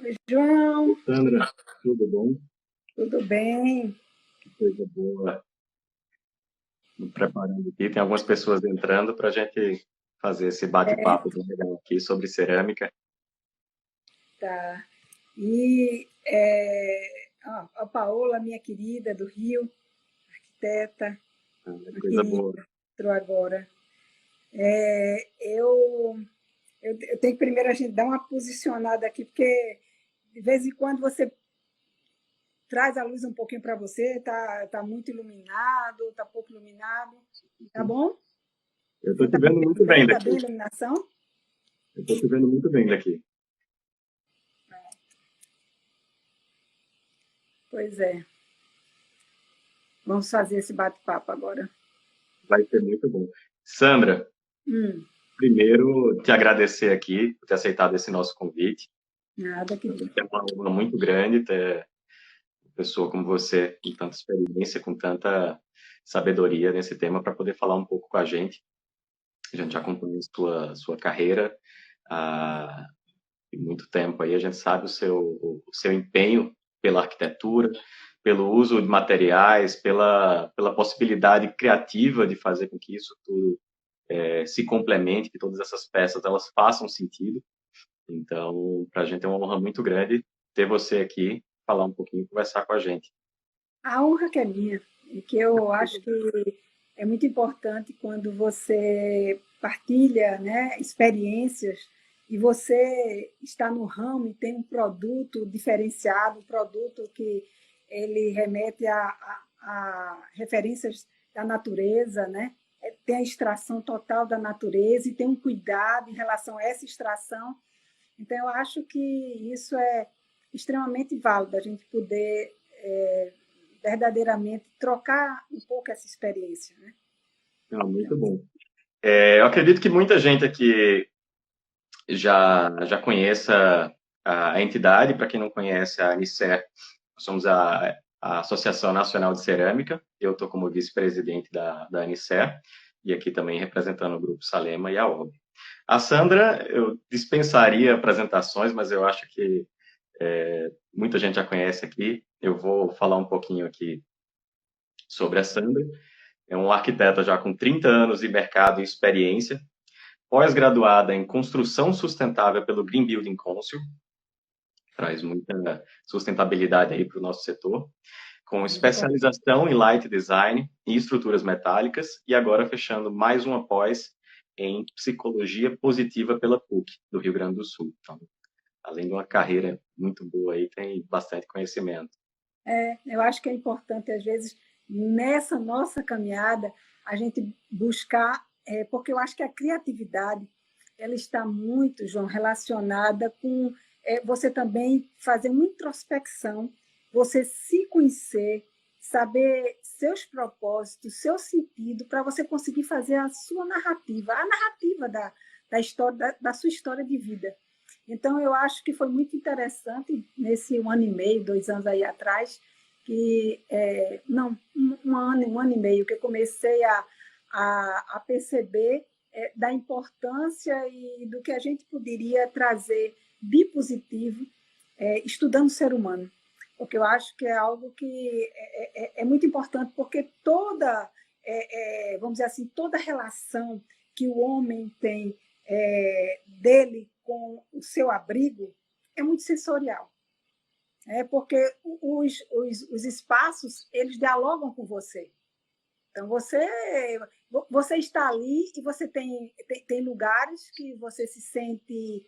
Oi, João, Sandra, tudo bom? tudo bem? Que coisa boa. Me preparando aqui. Tem algumas pessoas entrando para a gente fazer esse bate-papo bem legal aqui sobre cerâmica. Tá. E a Paola, minha querida do Rio, arquiteta, uma Coisa querida, boa. entrou agora. É, eu tenho que primeiro a gente dar uma posicionada aqui, porque de vez em quando você traz a luz um pouquinho para você, tá muito iluminado, tá pouco iluminado, tá bom? Eu Você estou te está me vendo muito vendo bem bem? Tá bem daqui. a iluminação? Eu estou te vendo muito bem daqui. Pois é. Vamos fazer esse bate-papo agora. Vai ser muito bom. Sandra, Hum, primeiro te agradecer aqui por ter aceitado esse nosso convite. nada que É uma honra muito grande ter uma pessoa como você, com tanta experiência, com tanta sabedoria nesse tema, para poder falar um pouco com a gente. A gente já acompanha sua carreira há muito tempo aí, a gente sabe o seu empenho pela arquitetura, pelo uso de materiais, pela possibilidade criativa de fazer com que isso tudo se complemente, que todas essas peças elas façam sentido. Então, para a gente é uma honra muito grande ter você aqui, falar um pouquinho, conversar com a gente. a honra que é minha, e que eu acho que é muito importante quando você partilha, né, experiências e você está no ramo e tem um produto diferenciado, um produto que ele remete a referências da natureza, né? Tem a extração total da natureza e tem um cuidado em relação a essa extração. Então, eu acho que isso é extremamente válido, a gente poder verdadeiramente trocar um pouco essa experiência, né? Ah, muito bom. Eu acredito que muita gente aqui já conheça a entidade. Para quem não conhece, a Anicer, somos a Associação Nacional de Cerâmica. Eu estou como vice-presidente da Anicer e aqui também representando o Grupo Salema e a OB. A Sandra, eu dispensaria apresentações, mas eu acho que muita gente já conhece aqui. Eu vou falar um pouquinho aqui sobre a Sandra. É uma arquiteta já com 30 anos de mercado e experiência, pós-graduada em construção sustentável pelo Green Building Council, traz muita sustentabilidade aí para o nosso setor, com Muito importante. especialização em light design e estruturas metálicas, e agora fechando mais uma pós em psicologia positiva pela PUC, do Rio Grande do Sul. Então, além de uma carreira muito boa aí, tem bastante conhecimento. Eu acho que é importante, às vezes, nessa nossa caminhada, a gente buscar, porque eu acho que a criatividade ela está muito, João, relacionada com você também fazer uma introspecção, você se conhecer, saber seus propósitos, seu sentido, para você conseguir fazer a sua narrativa, a narrativa da história, da sua história de vida. Então, eu acho que foi muito interessante nesse 1 ano e meio, 2 anos aí atrás, que, não, um ano e meio, que eu comecei a perceber da importância e do que a gente poderia trazer de positivo estudando o ser humano. Porque eu acho que é algo que é muito importante, porque vamos dizer assim, toda relação que o homem tem dele com o seu abrigo é muito sensorial. Porque os espaços, eles dialogam com você. Então, você está ali e você tem lugares que você se sente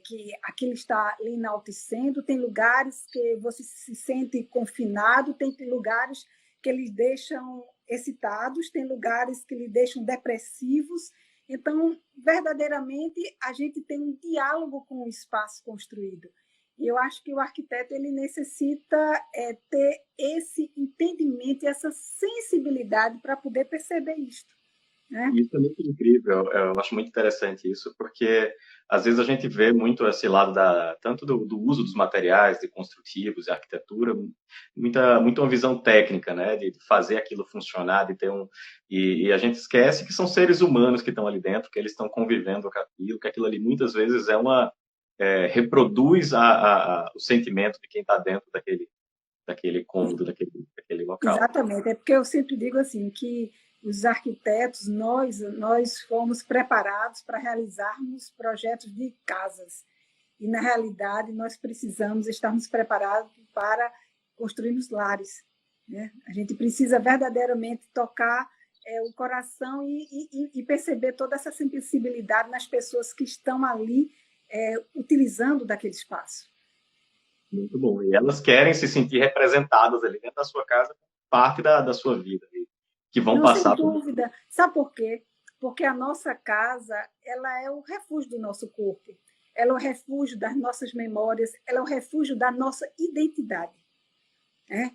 que aquilo está lhe enaltecendo, tem lugares que você se sente confinado, tem lugares que lhe deixam excitados, tem lugares que lhe deixam depressivos. Então, verdadeiramente, a gente tem um diálogo com o espaço construído. E eu acho que o arquiteto ele necessita ter esse entendimento e essa sensibilidade para poder perceber isto, né? E isso é muito incrível, eu acho muito interessante isso, porque às vezes a gente vê muito esse lado tanto do uso dos materiais, de construtivos e arquitetura, muita uma visão técnica, né, de fazer aquilo funcionar, de ter e a gente esquece que são seres humanos que estão ali dentro, que eles estão convivendo com aquilo, que aquilo ali muitas vezes reproduz o sentimento de quem está dentro daquele cômodo, daquele local. Exatamente, é porque eu sempre digo assim, que os arquitetos, nós fomos preparados para realizarmos projetos de casas. E, na realidade, nós precisamos estarmos preparados para construirmos lares, né? A gente precisa verdadeiramente tocar o coração e perceber toda essa sensibilidade nas pessoas que estão ali utilizando daquele espaço. Muito bom. E elas querem se sentir representadas ali dentro da sua casa, parte da sua vida, que vão Não, sem passar por... dúvida. Sabe por quê? Porque a nossa casa, ela é o refúgio do nosso corpo, ela é o refúgio das nossas memórias, ela é o refúgio da nossa identidade.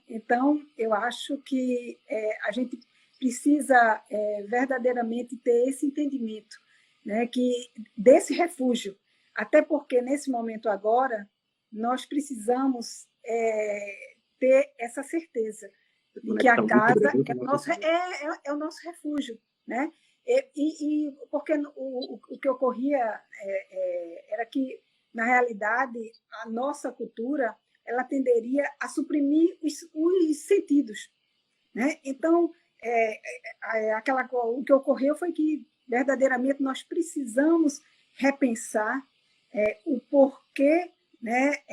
Então, eu acho que a gente precisa verdadeiramente ter esse entendimento, né, que desse refúgio, até porque nesse momento agora nós precisamos ter essa certeza de que a casa é o nosso refúgio, né? Porque o que ocorria era que, na realidade, a nossa cultura ela tenderia a suprimir os sentidos, né? Então, o que ocorreu foi que, verdadeiramente, nós precisamos repensar o porquê, né,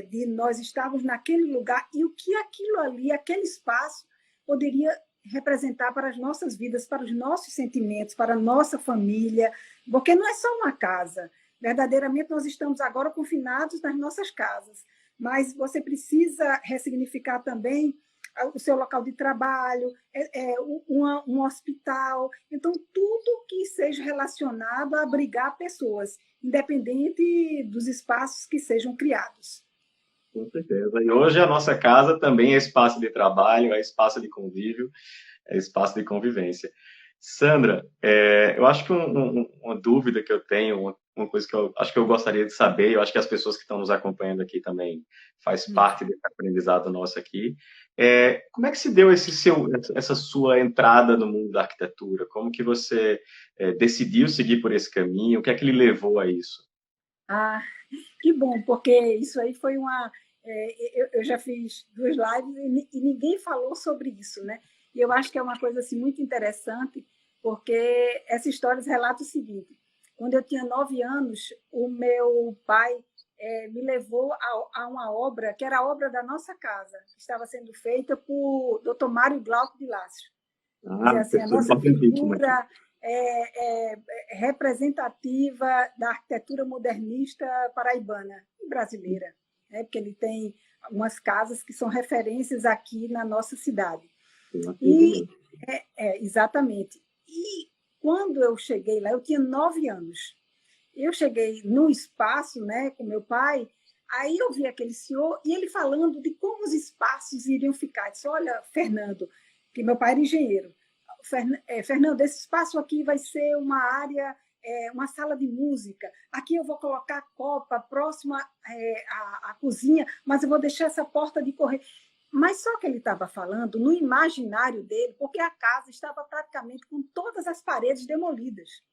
de nós estarmos naquele lugar e o que aquilo ali, aquele espaço, poderia representar para as nossas vidas, para os nossos sentimentos, para a nossa família, porque não é só uma casa. Verdadeiramente, nós estamos agora confinados nas nossas casas, mas você precisa ressignificar também o seu local de trabalho, um hospital. Então, tudo que seja relacionado a abrigar pessoas, independente dos espaços que sejam criados. Com certeza. E hoje a nossa casa também é espaço de trabalho, é espaço de convívio, é espaço de convivência. Sandra, eu acho que uma dúvida que eu tenho, uma coisa que eu acho que eu gostaria de saber, eu acho que as pessoas que estão nos acompanhando aqui também faz parte desse aprendizado nosso aqui, como é que se deu essa sua entrada no mundo da arquitetura? Como que você decidiu seguir por esse caminho? O que é que lhe levou a isso? Ah, que bom, porque isso aí foi eu já fiz 2 lives e ninguém falou sobre isso, né? E eu acho que é uma coisa assim, muito interessante, porque essa história relata o seguinte: quando eu tinha 9 anos, o meu pai me levou a uma obra, que era a obra da nossa casa, que estava sendo feita por Dr. Mário Glauco de Lácio. Dizer assim, a nossa figura representativa da arquitetura modernista paraibana e brasileira, né? Porque ele tem algumas casas que são referências aqui na nossa cidade. E, exatamente. E quando eu cheguei lá, eu tinha 9 anos. Eu cheguei num espaço, né, com meu pai, aí eu vi aquele senhor e ele falando de como os espaços iriam ficar. Eu disse: olha, Fernando, que meu pai era engenheiro, Fernando, esse espaço aqui vai ser uma área, uma sala de música. Aqui eu vou colocar a copa próxima à cozinha, mas eu vou deixar essa porta de correr. Mas só que ele estava falando no imaginário dele, porque a casa estava praticamente com todas as paredes demolidas.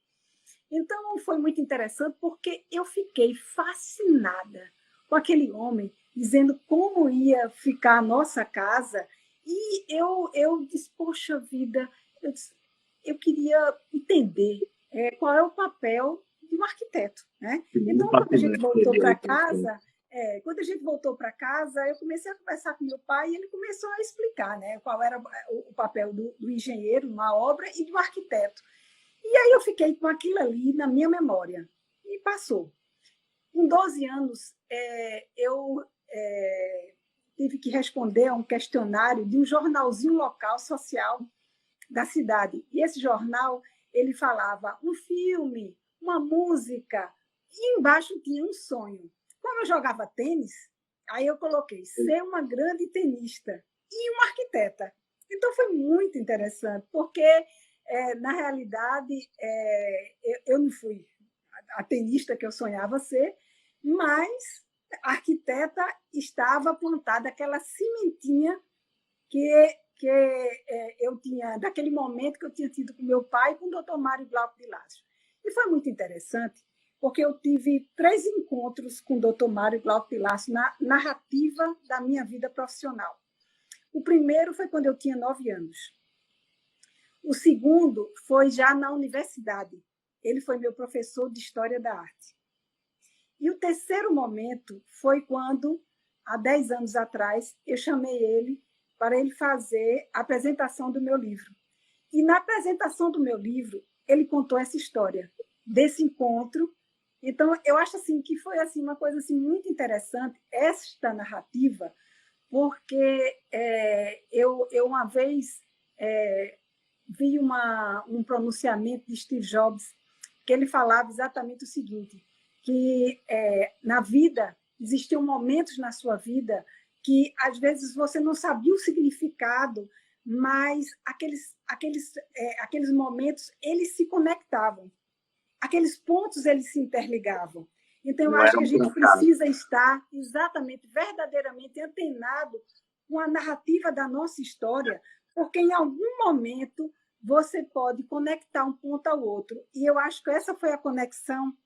Então, foi muito interessante, porque eu fiquei fascinada com aquele homem dizendo como ia ficar a nossa casa. E eu disse: poxa vida, eu queria entender qual é o papel de um arquiteto, né? Então, quando a gente voltou para casa, eu comecei a conversar com meu pai e ele começou a explicar, né, qual era o papel do engenheiro numa obra e do arquiteto. E aí eu fiquei com aquilo ali na minha memória e passou. Com 12 anos, eu tive que responder a um questionário de um jornalzinho local social da cidade. E esse jornal, ele falava um filme, uma música, e embaixo tinha um sonho. Como eu jogava tênis, aí eu coloquei ser uma grande tenista e uma arquiteta. Então foi muito interessante, porque, na realidade, eu não fui a tenista que eu sonhava ser, mas a arquiteta estava plantada aquela sementinha que eu tinha, daquele momento que eu tinha tido com meu pai e com o doutor Mário Glauco de Lácio. E foi muito interessante, porque eu tive 3 encontros com o Dr. Mário Glauco Pilasso na narrativa da minha vida profissional. O primeiro foi quando eu tinha 9 anos. O segundo foi já na universidade. Ele foi meu professor de História da Arte. E o terceiro momento foi quando, há 10 anos atrás, eu chamei ele para ele fazer a apresentação do meu livro. E na apresentação do meu livro, ele contou essa história desse encontro. Então, eu acho assim, que foi assim, uma coisa assim, muito interessante, esta narrativa, porque eu uma vez vi um pronunciamento de Steve Jobs, que ele falava exatamente o seguinte, que na vida, existiam momentos na sua vida que, às vezes, você não sabia o significado, mas aqueles momentos, eles se conectavam. Aqueles pontos, eles se interligavam. Então, eu acho que a gente precisa estar exatamente, verdadeiramente antenado com a narrativa da nossa história, porque em algum momento você pode conectar um ponto ao outro. E eu acho que essa foi a conexão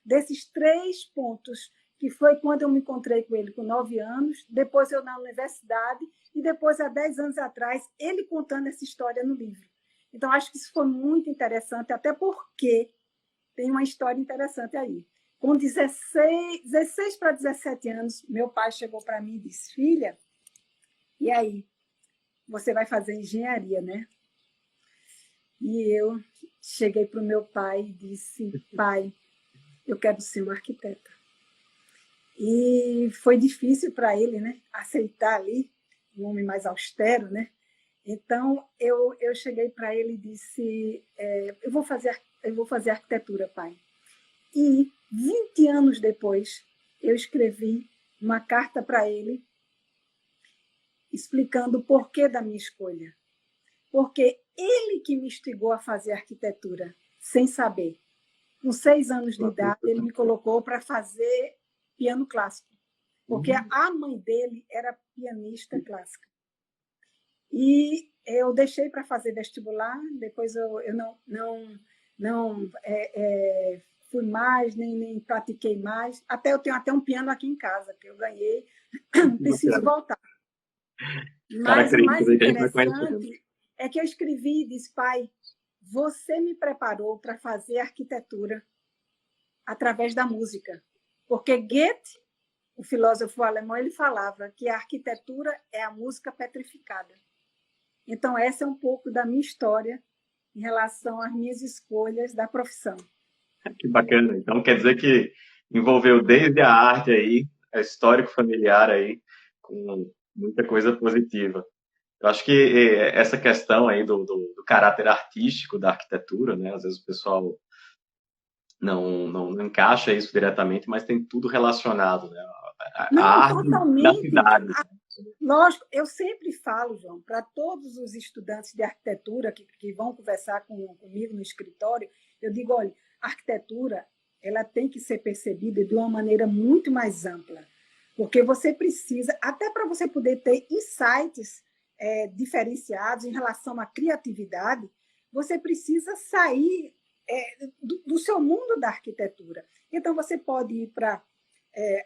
desses 3 pontos, que foi quando eu me encontrei com ele com 9 anos, depois eu na universidade, e depois, há 10 anos atrás, ele contando essa história no livro. Então, acho que isso foi muito interessante, até porque tem uma história interessante aí. Com 16 para 17 anos, meu pai chegou para mim e disse, filha, e aí? Você vai fazer engenharia, né? E eu cheguei para o meu pai e disse, pai, eu quero ser uma arquiteta. E foi difícil para ele, né, aceitar ali, um homem mais austero, né? Então, eu cheguei para ele e disse, eu vou fazer arquitetura, pai. E 20 anos depois, eu escrevi uma carta para ele explicando o porquê da minha escolha. Porque ele que me instigou a fazer arquitetura, sem saber. Com 6 anos de idade, ele me colocou para fazer piano clássico. Porque a mãe dele era pianista clássica. E eu deixei para fazer vestibular, depois eu não fui mais, nem pratiquei mais. Eu tenho até um piano aqui em casa, que eu ganhei, preciso voltar. Mas o mais interessante é que eu escrevi e disse, pai, você me preparou para fazer arquitetura através da música. Porque Goethe, o filósofo alemão, ele falava que a arquitetura é a música petrificada. Então, essa é um pouco da minha história em relação às minhas escolhas da profissão. Que bacana. Então, quer dizer que envolveu desde a arte aí, a histórico familiar aí, com muita coisa positiva. Eu acho que essa questão aí do caráter artístico da arquitetura, né? Às vezes o pessoal não encaixa isso diretamente, mas tem tudo relacionado, né? A arte da cidade. Lógico, eu sempre falo, João, para todos os estudantes de arquitetura que vão conversar comigo no escritório, eu digo, olha, a arquitetura ela tem que ser percebida de uma maneira muito mais ampla, porque você precisa, até para você poder ter insights diferenciados em relação à criatividade, você precisa sair do seu mundo da arquitetura. Então, você pode ir para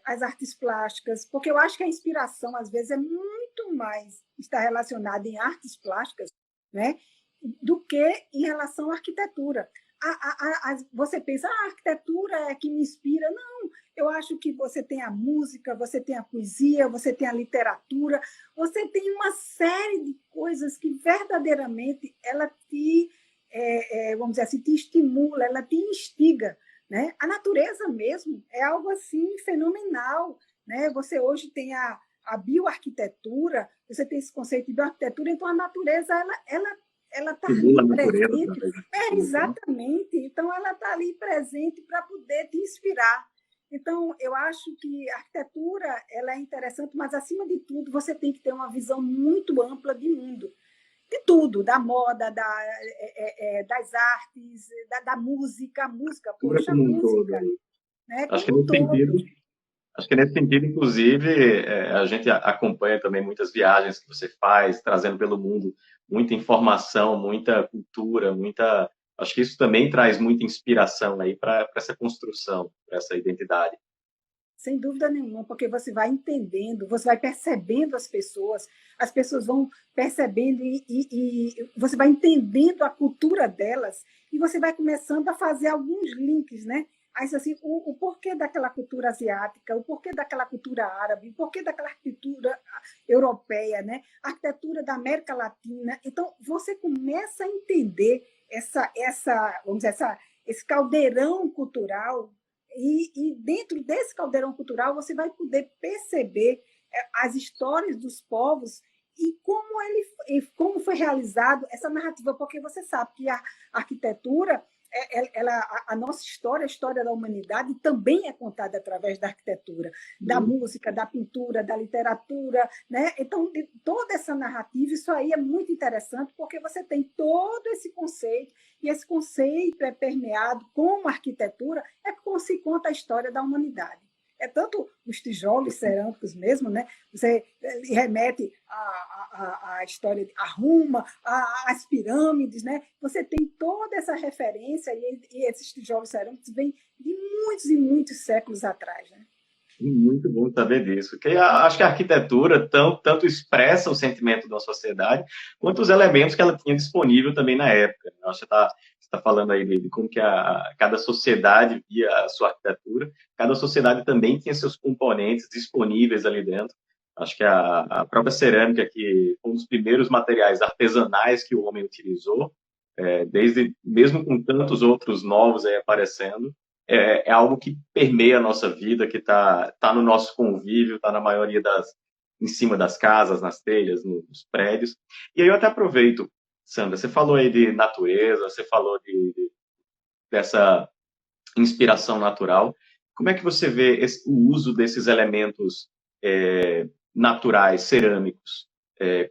as artes plásticas, porque eu acho que a inspiração, às vezes, é muito mais está relacionada em artes plásticas, né, do que em relação à arquitetura. Você pensa, a arquitetura é que me inspira. Não, eu acho que você tem a música, você tem a poesia, você tem a literatura, você tem uma série de coisas que verdadeiramente ela te, vamos dizer assim, te estimula, ela te instiga. Né? A natureza mesmo é algo assim fenomenal. Né? Você hoje tem a bioarquitetura, você tem esse conceito de bioarquitetura, então a natureza ela está ali presente. Exatamente. Então, ela está ali presente para poder te inspirar. Então, eu acho que a arquitetura ela é interessante, mas, acima de tudo, você tem que ter uma visão muito ampla de mundo. De tudo, da moda, das artes, da música. Poxa, a música. Né? Acho que nesse sentido, inclusive, a gente acompanha também muitas viagens que você faz, trazendo pelo mundo muita informação, muita cultura, muita Acho que isso também traz muita inspiração aí para essa construção, para essa identidade. Sem dúvida nenhuma, porque você vai entendendo, você vai percebendo as pessoas vão percebendo e você vai entendendo a cultura delas e você vai começando a fazer alguns links, né? Aí, assim, o porquê daquela cultura asiática, o porquê daquela cultura árabe, o porquê daquela arquitetura europeia, né? A arquitetura da América Latina. Então, você começa a entender vamos dizer, esse caldeirão cultural e dentro desse caldeirão cultural você vai poder perceber as histórias dos povos e como foi realizado essa narrativa, porque você sabe que a arquitetura, a nossa história, a história da humanidade também é contada através da arquitetura, da música, da pintura, da literatura, né? Então, toda essa narrativa, isso aí é muito interessante, porque você tem todo esse conceito, e esse conceito é permeado como arquitetura, é como se conta a história da humanidade. É tanto os tijolos cerâmicos mesmo, né? Você remete à história de Roma, às pirâmides, né? Você tem toda essa referência e esses tijolos cerâmicos vêm de muitos e muitos séculos atrás, né? Muito bom saber disso. Que acho que a arquitetura tanto expressa o sentimento da sociedade, quanto os elementos que ela tinha disponível também na época. Acho que você tá falando aí de como que cada sociedade via a sua arquitetura, cada sociedade também tinha seus componentes disponíveis ali dentro. Acho que a própria cerâmica, que foi um dos primeiros materiais artesanais que o homem utilizou, desde mesmo com tantos outros novos aí aparecendo, é algo que permeia a nossa vida, que tá no nosso convívio, está na maioria em cima das casas, nas telhas, nos prédios. E aí eu até aproveito, Sandra, você falou aí de natureza, você falou dessa inspiração natural. Como é que você vê o uso desses elementos naturais, cerâmicos?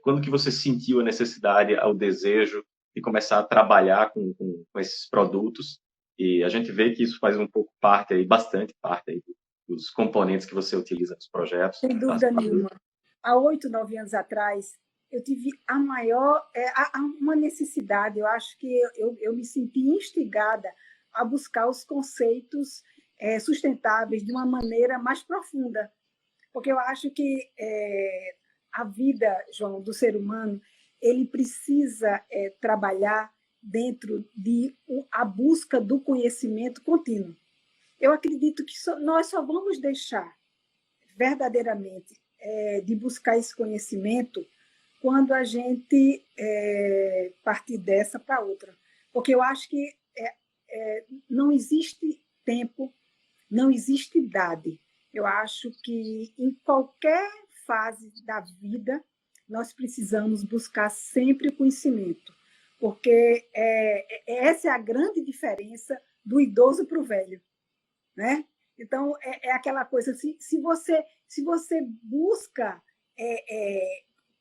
Quando que você sentiu a necessidade, o desejo de começar a trabalhar com esses produtos? E a gente vê que isso faz um pouco parte aí, bastante parte aí dos componentes que você utiliza nos projetos. Sem dúvida nenhuma. Há 8, 9 anos atrás, eu tive uma necessidade, eu acho que eu me senti instigada a buscar os conceitos sustentáveis de uma maneira mais profunda, porque eu acho que a vida, João, do ser humano, ele precisa trabalhar dentro a busca do conhecimento contínuo. Eu acredito que nós só vamos deixar verdadeiramente de buscar esse conhecimento quando a gente partir dessa para outra. Porque eu acho que não existe tempo, não existe idade. Eu acho que em qualquer fase da vida nós precisamos buscar sempre o conhecimento, porque essa é a grande diferença do idoso para o velho, né? Então, aquela coisa, se você busca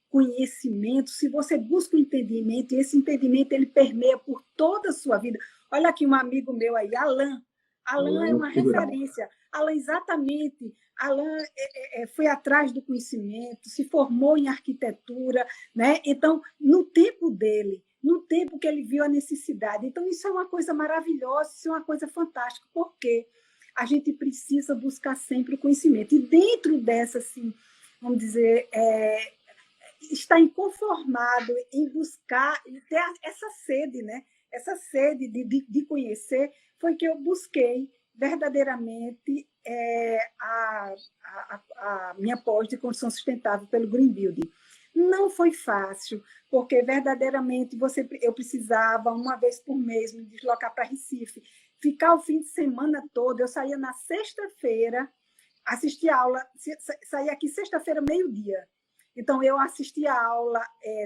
conhecimento, se você busca o entendimento, e esse entendimento ele permeia por toda a sua vida. Olha aqui um amigo meu aí, Alan. Alan é uma referência. Alan, exatamente. Alan foi atrás do conhecimento, se formou em arquitetura, né? Então, no tempo dele, no tempo que ele viu a necessidade. Então, isso é uma coisa maravilhosa, isso é uma coisa fantástica. Por quê? A gente precisa buscar sempre o conhecimento. E dentro dessa, assim, vamos dizer, estar inconformado em buscar, em ter essa sede, né? Essa sede de conhecer, foi que eu busquei verdadeiramente a minha pós de construção sustentável pelo Green Building. Não foi fácil, porque verdadeiramente eu precisava, uma vez por mês, me deslocar para Recife, ficar o fim de semana todo. Eu saía na sexta-feira, assistia a aula, saía aqui sexta-feira, meio-dia. Então, eu assistia a aula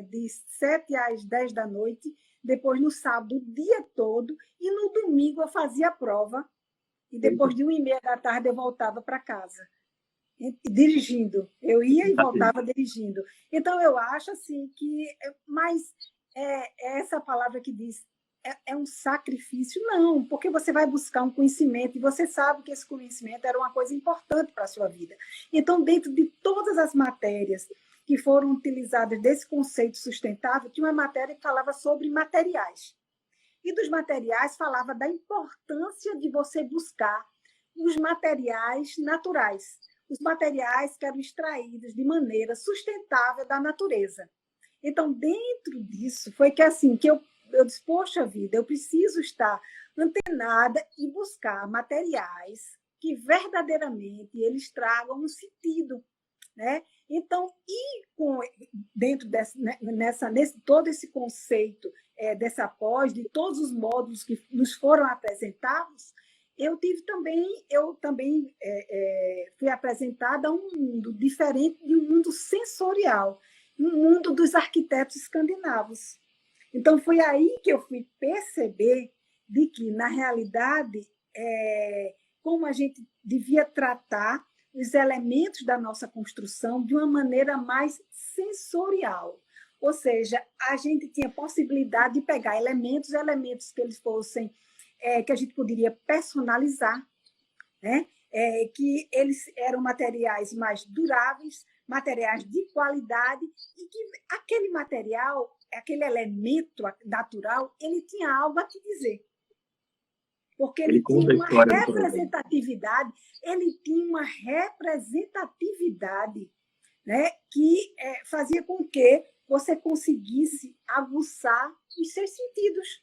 de 7 às 10 da noite, depois no sábado, o dia todo, e no domingo eu fazia a prova, e depois de 1h30 da tarde eu voltava para casa, dirigindo. Eu ia e voltava dirigindo. Então, eu acho assim que... Mas essa palavra que diz é um sacrifício? Não, porque você vai buscar um conhecimento e você sabe que esse conhecimento era uma coisa importante para a sua vida. Então, dentro de todas as matérias que foram utilizadas desse conceito sustentável, tinha uma matéria que falava sobre materiais. E dos materiais falava da importância de você buscar os materiais naturais, os materiais que eram extraídos de maneira sustentável da natureza. Então, dentro disso, foi que assim que eu disse, poxa vida, eu preciso estar antenada e buscar materiais que verdadeiramente eles tragam um sentido, né? Então, dentro nesse todo esse conceito dessa pós, de todos os módulos que nos foram apresentados, eu também fui apresentada a um mundo diferente de um mundo sensorial, um mundo dos arquitetos escandinavos. Então, foi aí que eu fui perceber de que, na realidade, como a gente devia tratar os elementos da nossa construção de uma maneira mais sensorial. Ou seja, a gente tinha possibilidade de pegar elementos que eles fossem, que a gente poderia personalizar, né? Que eles eram materiais mais duráveis, materiais de qualidade, e que aquele material, aquele elemento natural, ele tinha algo a te dizer. Porque ele tinha uma representatividade, né, que fazia com que você conseguisse aguçar os seus sentidos.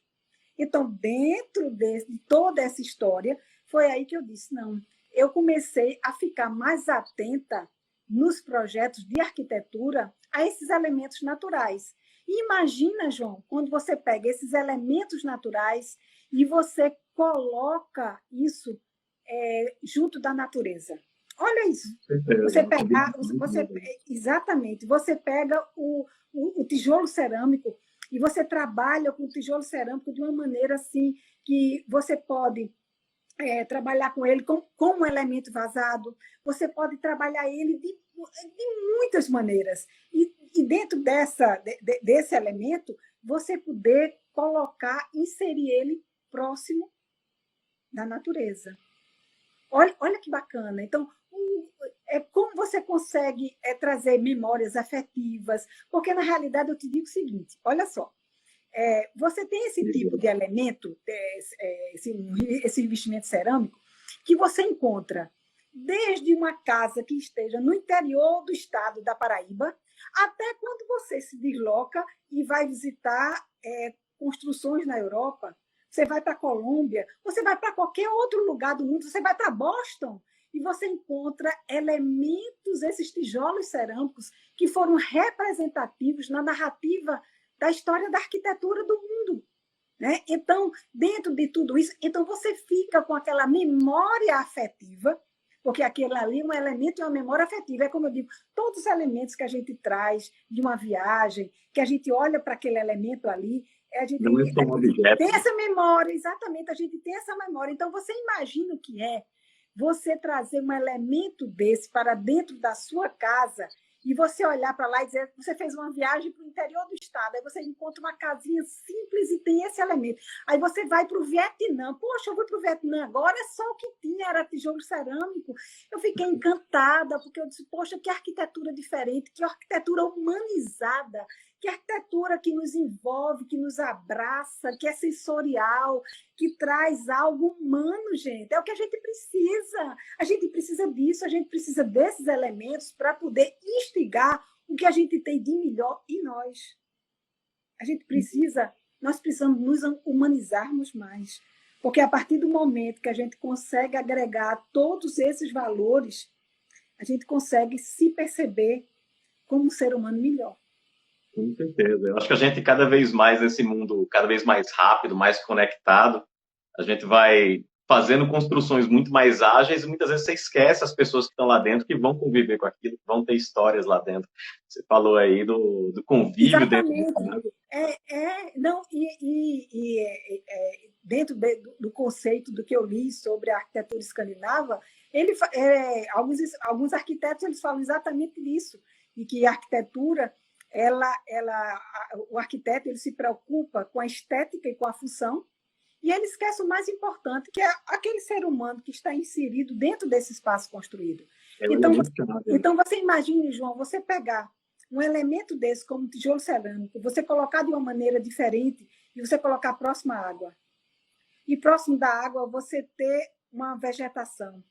Então, dentro de toda essa história, foi aí que eu disse, não, eu comecei a ficar mais atenta nos projetos de arquitetura a esses elementos naturais. E imagina, João, quando você pega esses elementos naturais e você coloca isso junto da natureza. Olha isso. Exatamente. Você pega o tijolo cerâmico e você trabalha com o tijolo cerâmico de uma maneira assim que você pode trabalhar com ele como um elemento vazado, você pode trabalhar ele de muitas maneiras. E dentro desse elemento, você poder inserir ele próximo da natureza. Olha que bacana. Então, como você consegue trazer memórias afetivas? Porque, na realidade, eu te digo o seguinte, olha só, você tem esse tipo de elemento, esse revestimento cerâmico, que você encontra desde uma casa que esteja no interior do estado da Paraíba, até quando você se desloca e vai visitar construções na Europa, você vai para a Colômbia, você vai para qualquer outro lugar do mundo, você vai para Boston, e você encontra elementos, esses tijolos cerâmicos, que foram representativos na narrativa da história da arquitetura do mundo. Né? Então, dentro de tudo isso, então você fica com aquela memória afetiva, porque aquele ali é um elemento e uma memória afetiva. É como eu digo, todos os elementos que a gente traz de uma viagem, que a gente olha para aquele elemento ali, a gente tem essa memória, exatamente, a gente tem essa memória. Então, você imagina o que é você trazer um elemento desse para dentro da sua casa e você olhar para lá e dizer, você fez uma viagem para o interior do estado, aí você encontra uma casinha simples e tem esse elemento. Aí você vai para o Vietnã. Poxa, eu vou para o Vietnã agora, é só o que tinha, era tijolo cerâmico. Eu fiquei encantada, porque eu disse, poxa, que arquitetura diferente, que arquitetura humanizada, que arquitetura que nos envolve, que nos abraça, que é sensorial, que traz algo humano, gente. É o que a gente precisa. A gente precisa disso, a gente precisa desses elementos para poder instigar o que a gente tem de melhor em nós. Nós precisamos nos humanizarmos mais. Porque a partir do momento que a gente consegue agregar todos esses valores, a gente consegue se perceber como um ser humano melhor. Com certeza. Eu acho que a gente, cada vez mais nesse mundo, cada vez mais rápido, mais conectado, a gente vai fazendo construções muito mais ágeis e muitas vezes você esquece as pessoas que estão lá dentro, que vão conviver com aquilo, que vão ter histórias lá dentro. Você falou aí do convívio. Exatamente. Dentro do conceito do que eu li sobre a arquitetura escandinava, alguns arquitetos eles falam exatamente disso, e que a arquitetura o arquiteto ele se preocupa com a estética e com a função, e ele esquece o mais importante, que é aquele ser humano que está inserido dentro desse espaço construído. Então, você imagine, João, você pegar um elemento desse, como um tijolo cerâmico, você colocar de uma maneira diferente e você colocar próximo à água. E próximo da água você ter uma vegetação,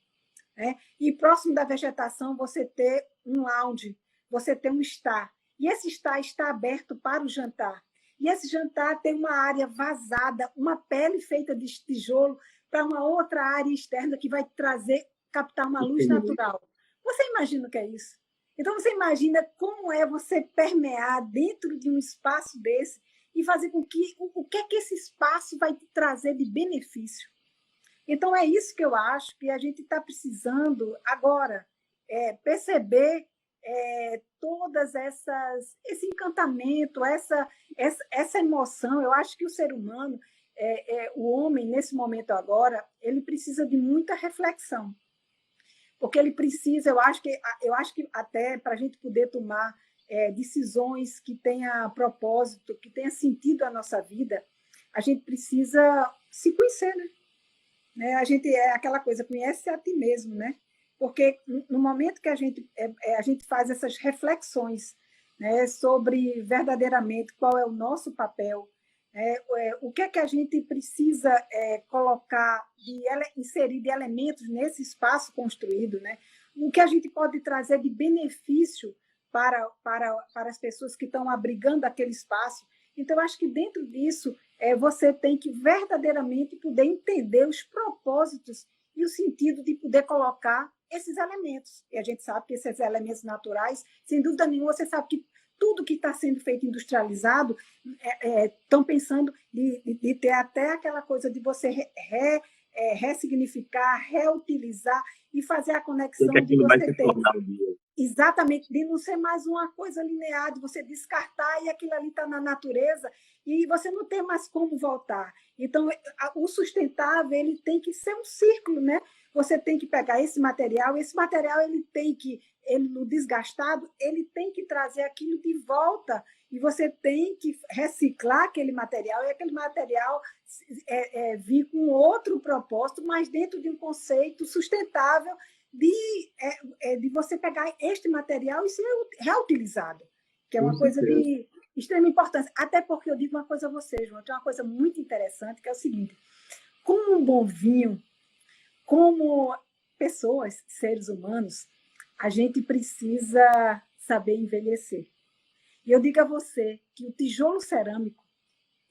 né? E próximo da vegetação você ter um lounge, você ter um estar. E esse estar está aberto para o jantar. E esse jantar tem uma área vazada, uma pele feita de tijolo para uma outra área externa que vai trazer, captar uma luz natural. Você imagina o que é isso? Então, você imagina como é você permear dentro de um espaço desse e fazer com que o que é que esse espaço vai te trazer de benefício. Então, é isso que eu acho que a gente está precisando agora, perceber todas esse encantamento, essa emoção. Eu acho que o ser humano, o homem, nesse momento agora, ele precisa de muita reflexão. Porque ele precisa, eu acho que até para a gente poder tomar decisões que tenham propósito, que tenham sentido a nossa vida, a gente precisa se conhecer, né? A gente é aquela coisa, conhece a ti mesmo, né? Porque no momento que a gente faz essas reflexões, né, sobre verdadeiramente qual é o nosso papel, o que é que a gente precisa colocar, inserir de elementos nesse espaço construído, né? O que a gente pode trazer de benefício para as pessoas que estão abrigando aquele espaço. Então, acho que dentro disso, você tem que verdadeiramente poder entender os propósitos e o sentido de poder colocar esses elementos. E a gente sabe que esses elementos naturais, sem dúvida nenhuma, você sabe que tudo que está sendo feito industrializado, estão pensando de ter até aquela coisa de você ressignificar, reutilizar e fazer a conexão de você ter... Exatamente, de não ser mais uma coisa linear, de você descartar e aquilo ali está na natureza e você não tem mais como voltar. Então, o sustentável ele tem que ser um círculo, né? Você tem que pegar esse material ele no desgastado, ele tem que trazer aquilo de volta e você tem que reciclar aquele material e aquele material vir com outro propósito, mas dentro de um conceito sustentável de você pegar este material e ser reutilizado, que é uma coisa de extrema importância. Até porque eu digo uma coisa a você, João, tem uma coisa muito interessante, que é o seguinte: como um bom vinho, como pessoas, seres humanos, a gente precisa saber envelhecer. E eu digo a você que o tijolo cerâmico,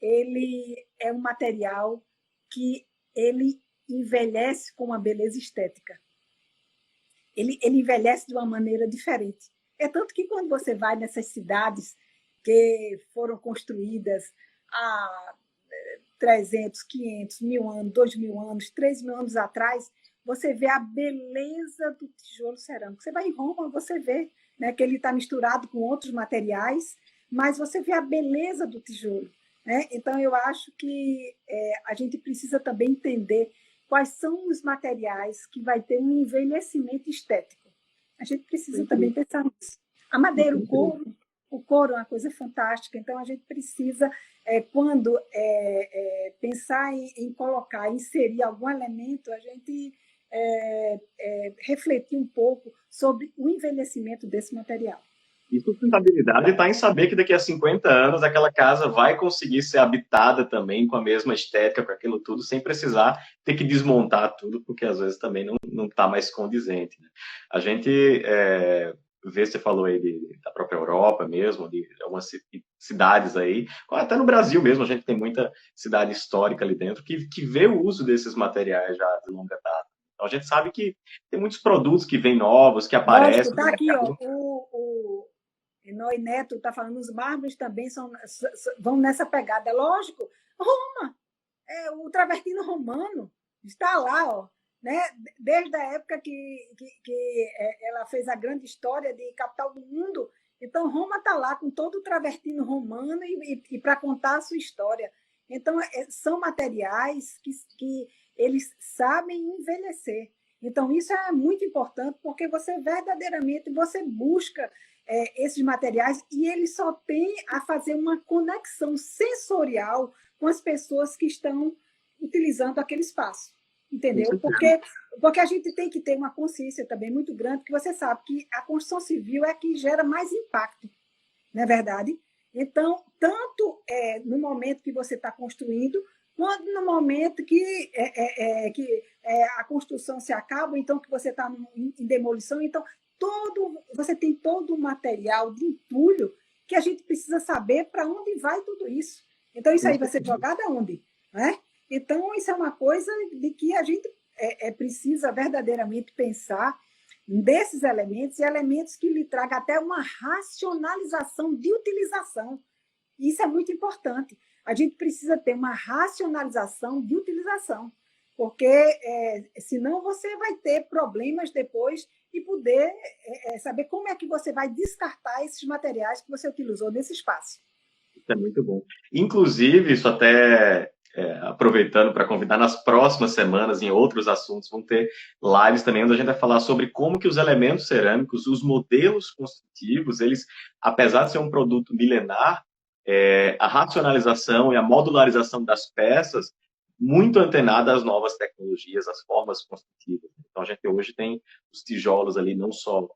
ele é um material que ele envelhece com uma beleza estética. Ele envelhece de uma maneira diferente. É tanto que quando você vai nessas cidades que foram construídas há 300, 500, 1000 anos, 2000 anos, 3000 anos atrás, você vê a beleza do tijolo cerâmico. Você vai em Roma, você vê, né, que ele está misturado com outros materiais, mas você vê a beleza do tijolo, né? Então, eu acho que a gente precisa também entender quais são os materiais que vai ter um envelhecimento estético. A gente precisa também pensar nisso. A madeira, o couro é uma coisa fantástica, então a gente precisa, quando pensar em colocar, inserir algum elemento, a gente refletir um pouco sobre o envelhecimento desse material. E sustentabilidade está em saber que daqui a 50 anos aquela casa vai conseguir ser habitada também com a mesma estética, com aquilo tudo, sem precisar ter que desmontar tudo, porque às vezes também não está mais condizente, né? A gente vê, você falou aí da própria Europa mesmo, de algumas cidades aí, até no Brasil mesmo, a gente tem muita cidade histórica ali dentro que vê o uso desses materiais já de longa data. Então a gente sabe que tem muitos produtos que vêm novos, que aparecem. Está aqui, ó, o Enoi Neto está falando, os mármores também vão nessa pegada. Lógico, Roma, o travertino romano está lá, ó, né? Desde a época que ela fez a grande história de capital do mundo. Então, Roma está lá com todo o travertino romano e para contar a sua história. Então, são materiais que eles sabem envelhecer. Então, isso é muito importante, porque você verdadeiramente busca esses materiais e eles só têm a fazer uma conexão sensorial com as pessoas que estão utilizando aquele espaço. Entendeu? Porque a gente tem que ter uma consciência também muito grande, que você sabe que a construção civil é a que gera mais impacto, não é verdade? Então, tanto no momento que você está construindo, quanto no momento que a construção se acaba, então que você está em demolição. Então, você tem todo o material de entulho que a gente precisa saber para onde vai tudo isso. Então, isso aí vai ser jogado aonde? Né? Então, isso é uma coisa de que a gente precisa verdadeiramente pensar desses elementos, e elementos que lhe tragam até uma racionalização de utilização. Isso é muito importante. A gente precisa ter uma racionalização de utilização, porque senão você vai ter problemas depois e poder saber como é que você vai descartar esses materiais que você utilizou nesse espaço. Isso é muito bom. Inclusive, isso até aproveitando para convidar, nas próximas semanas, em outros assuntos, vão ter lives também, onde a gente vai falar sobre como que os elementos cerâmicos, os modelos construtivos, eles, apesar de ser um produto milenar, a racionalização e a modularização das peças, muito antenada às novas tecnologias, às formas construtivas. Então, a gente hoje tem os tijolos ali, não só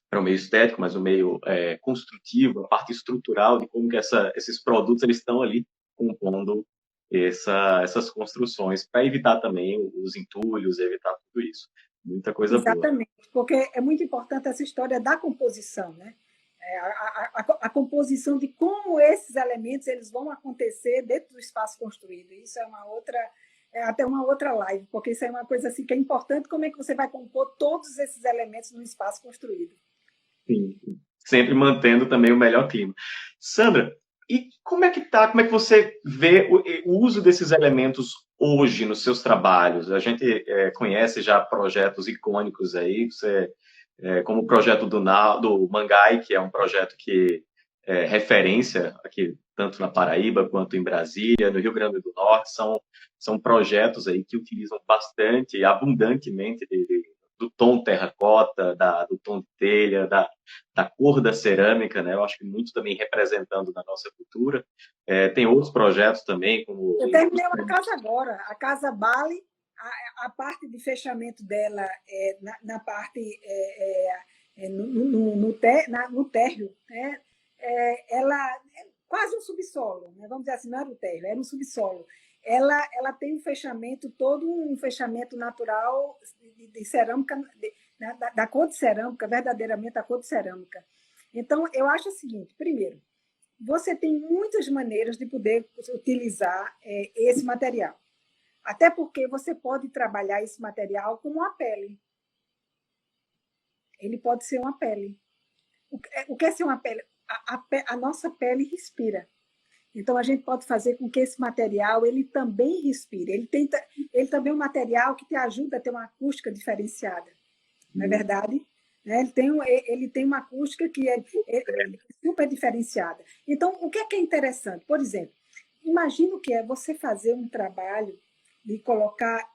para o meio estético, mas o meio construtivo, a parte estrutural de como que esses produtos eles estão ali compondo essas construções, para evitar também os entulhos, evitar tudo isso. Muita coisa boa. Exatamente, porque é muito importante essa história da composição, né? A composição de como esses elementos eles vão acontecer dentro do espaço construído. Isso até uma outra live, porque isso é uma coisa assim que é importante, como é que você vai compor todos esses elementos no espaço construído. Sim, sempre mantendo também o melhor clima. Sandra, e como é que você vê o uso desses elementos hoje nos seus trabalhos? A gente conhece já projetos icônicos aí, como o projeto do Mangai, que é um projeto que é referência aqui, tanto na Paraíba quanto em Brasília, no Rio Grande do Norte, são projetos aí que utilizam bastante e abundantemente do tom terracota, do tom de telha, da cor da cerâmica, né? Eu acho que muito também representando na nossa cultura. Tem outros projetos também, como... Eu terminei uma casa agora, a Casa Bali, a parte de fechamento dela na parte no térreo, né? Ela é quase um subsolo, né? Vamos dizer assim, não era o térreo, era um subsolo. Ela tem um fechamento, todo um fechamento natural de cerâmica, da cor de cerâmica, verdadeiramente a cor de cerâmica. Então, eu acho o seguinte, primeiro, você tem muitas maneiras de poder utilizar esse material. Até porque você pode trabalhar esse material como uma pele. Ele pode ser uma pele. O que é ser uma pele? A nossa pele respira. Então, a gente pode fazer com que esse material ele também respire. Ele também é um material que te ajuda a ter uma acústica diferenciada. Não é verdade? Ele tem uma acústica que é super diferenciada. Então, o que é interessante? Por exemplo, imagina o que é você fazer um trabalho de colocar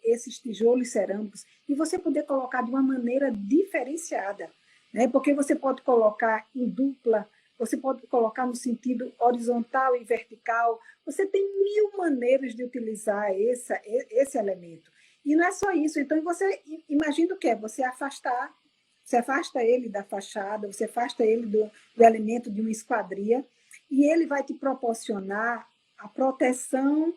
esses tijolos cerâmicos e você poder colocar de uma maneira diferenciada, né? Porque você pode colocar em dupla, você pode colocar no sentido horizontal e vertical. Você tem 1000 maneiras de utilizar esse elemento. E não é só isso. Então, você imagina o que é? Você afasta ele da fachada, você afasta ele do elemento de uma esquadria, e ele vai te proporcionar a proteção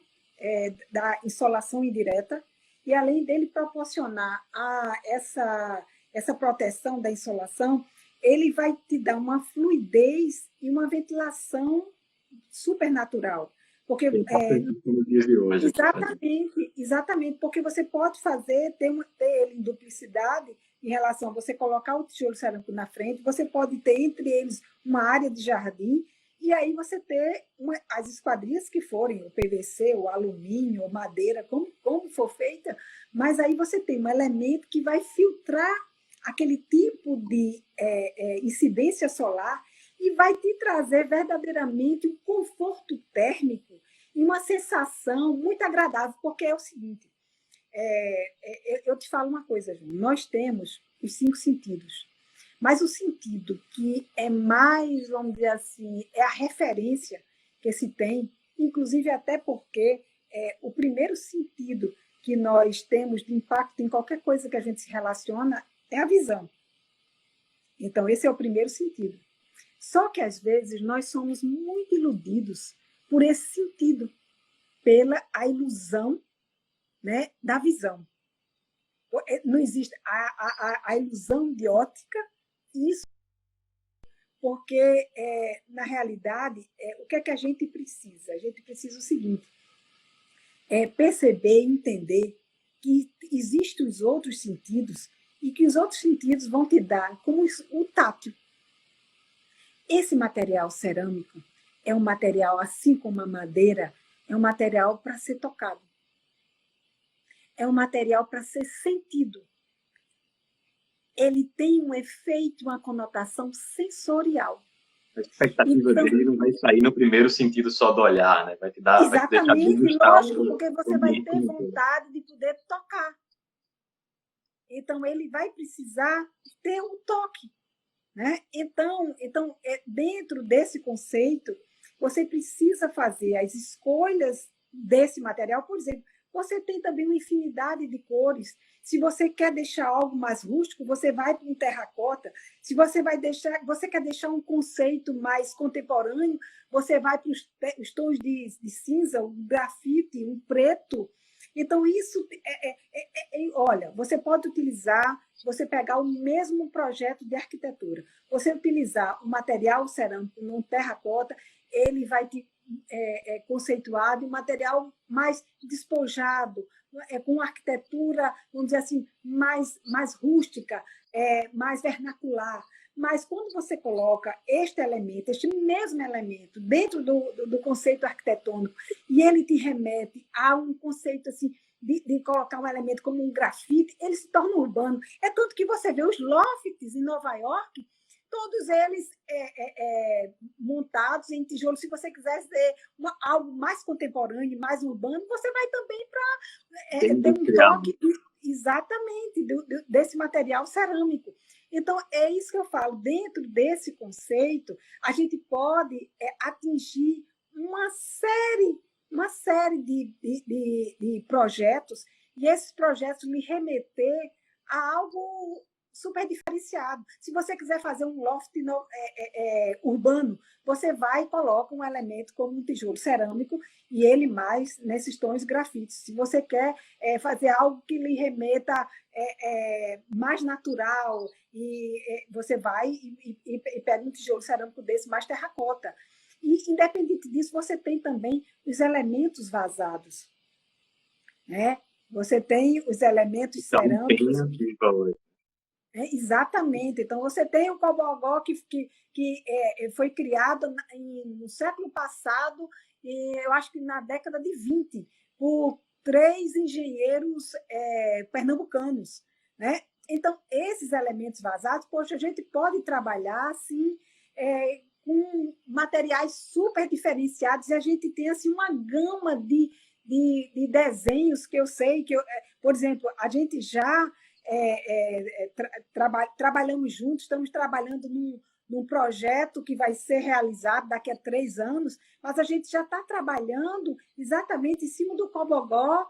da insolação indireta, e além dele proporcionar essa proteção da insolação, ele vai te dar uma fluidez e uma ventilação supernatural. Porque no dia de hoje. Exatamente, porque você pode ter ele em duplicidade em relação a você colocar o tijolo cerâmico na frente, você pode ter entre eles uma área de jardim, e aí você ter as esquadrias que forem, o PVC, o alumínio, o madeira, como for feita, mas aí você tem um elemento que vai filtrar aquele tipo de incidência solar e vai te trazer verdadeiramente um conforto térmico e uma sensação muito agradável, porque é o seguinte, eu te falo uma coisa, João, nós temos os 5 sentidos, mas o sentido que é mais, vamos dizer assim, é a referência que se tem, inclusive até porque o primeiro sentido que nós temos de impacto em qualquer coisa que a gente se relaciona é a visão. Então, esse é o primeiro sentido. Só que, às vezes, nós somos muito iludidos por esse sentido, pela a ilusão, né, da visão. Não existe a ilusão de ótica, isso porque, na realidade, o que é que a gente precisa? A gente precisa o seguinte, perceber e entender que existem os outros sentidos e que os outros sentidos vão te dar como o tátil. Esse material cerâmico é um material, assim como a madeira, é um material para ser tocado. É um material para ser sentido. Ele tem um efeito, uma conotação sensorial. A expectativa dele não vai sair no primeiro sentido só do olhar, né? Vai te deixar Exatamente, lógico, porque você vai ter ambiente. vontade de poder tocar. Então, ele vai precisar ter um toque. Né? Então, dentro desse conceito, você precisa fazer as escolhas desse material. Por exemplo, você tem também uma infinidade de cores. Se você quer deixar algo mais rústico, você vai para um terracota. Se você quer deixar um conceito mais contemporâneo, você vai para os tons de cinza, um grafite, um preto. Então, isso olha, você pode utilizar, você pegar o mesmo projeto de arquitetura, você utilizar o material cerâmico num terracota, ele vai te conceituar de um material mais despojado, com arquitetura, vamos dizer assim, mais rústica, mais vernacular. Mas quando você coloca este mesmo elemento, dentro do conceito arquitetônico, e ele te remete a um conceito assim, de colocar um elemento como um grafite, ele se torna urbano. É tanto que você vê os lofts em Nova York, todos eles montados em tijolo. Se você quiser ser algo mais contemporâneo, mais urbano, você vai também para ter um toque exatamente desse material cerâmico. Então, é isso que eu falo. Dentro desse conceito, a gente pode atingir uma série de projetos, e esses projetos lhe remeter a algo super diferenciado. Se você quiser fazer um loft urbano, você vai e coloca um elemento como um tijolo cerâmico e ele mais nesses tons grafites. Se você quer fazer algo que lhe remeta mais natural, e você vai e pega um tijolo cerâmico desse mais terracota. E, independente disso, você tem também os elementos vazados. Né? Você tem os elementos cerâmicos. Exatamente. Então, você tem o cobogó que foi criado no século passado, e eu acho que na década de 20, por 3 engenheiros pernambucanos. Né? Então, esses elementos vazados, poxa, a gente pode trabalhar assim, com materiais super diferenciados, e a gente tem assim, uma gama de desenhos que eu sei, por exemplo, a gente já trabalhamos juntos, estamos trabalhando num projeto que vai ser realizado daqui a 3 anos, mas a gente já está trabalhando exatamente em cima do cobogó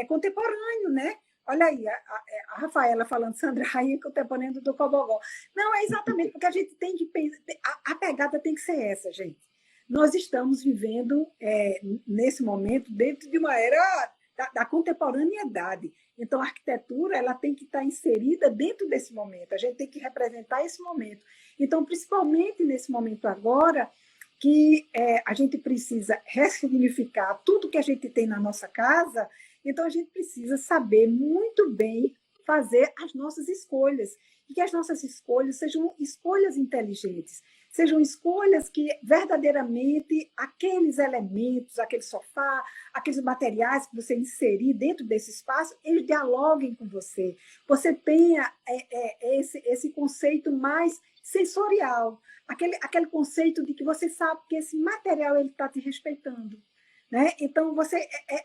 contemporâneo, né? Olha aí, a Rafaela falando, Sandra, rainha contemporânea do cobogó. Não, é exatamente, porque a gente tem que pensar, a pegada tem que ser essa, gente. Nós estamos vivendo, nesse momento, dentro de uma era da contemporaneidade. Então, a arquitetura ela tem que estar inserida dentro desse momento, a gente tem que representar esse momento. Então, principalmente nesse momento agora, que a gente precisa ressignificar tudo que a gente tem na nossa casa, então a gente precisa saber muito bem fazer as nossas escolhas, e que as nossas escolhas sejam escolhas inteligentes, sejam escolhas que verdadeiramente aqueles elementos, aquele sofá, aqueles materiais que você inserir dentro desse espaço, eles dialoguem com você. Você tenha esse conceito mais sensorial, aquele conceito de que você sabe que esse material está te respeitando. Né? Então,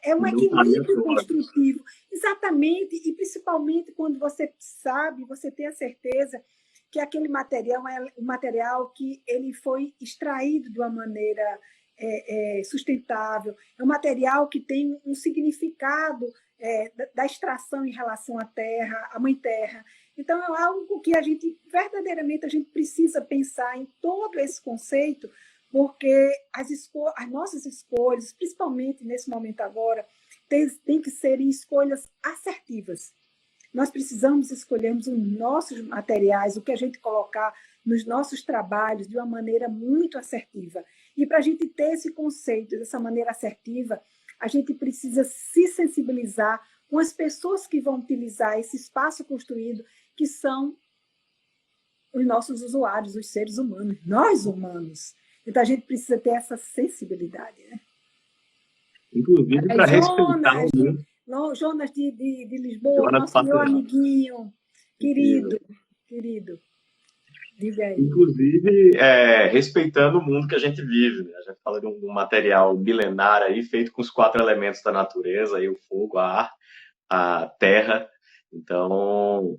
é um equilíbrio construtivo. Exatamente, e principalmente quando você sabe, você tem a certeza que aquele material é um material que ele foi extraído de uma maneira sustentável, é um material que tem um significado da extração em relação à terra, à mãe terra. Então, é algo que verdadeiramente, a gente precisa pensar em todo esse conceito, porque as nossas escolhas, principalmente nesse momento agora, tem que serem escolhas assertivas. Nós precisamos escolhermos os nossos materiais, o que a gente colocar nos nossos trabalhos de uma maneira muito assertiva. E para a gente ter esse conceito dessa maneira assertiva, a gente precisa se sensibilizar com as pessoas que vão utilizar esse espaço construído, que são os nossos usuários, os seres humanos, nós humanos. Então, a gente precisa ter essa sensibilidade. Né? Inclusive, para respeitar Jonas de Lisboa, nosso meu amiguinho, querido. Diga aí. Inclusive, respeitando o mundo que a gente vive. Né? A gente fala de um material milenar aí, feito com os 4 elementos da natureza, aí, o fogo, a ar, a terra. Então,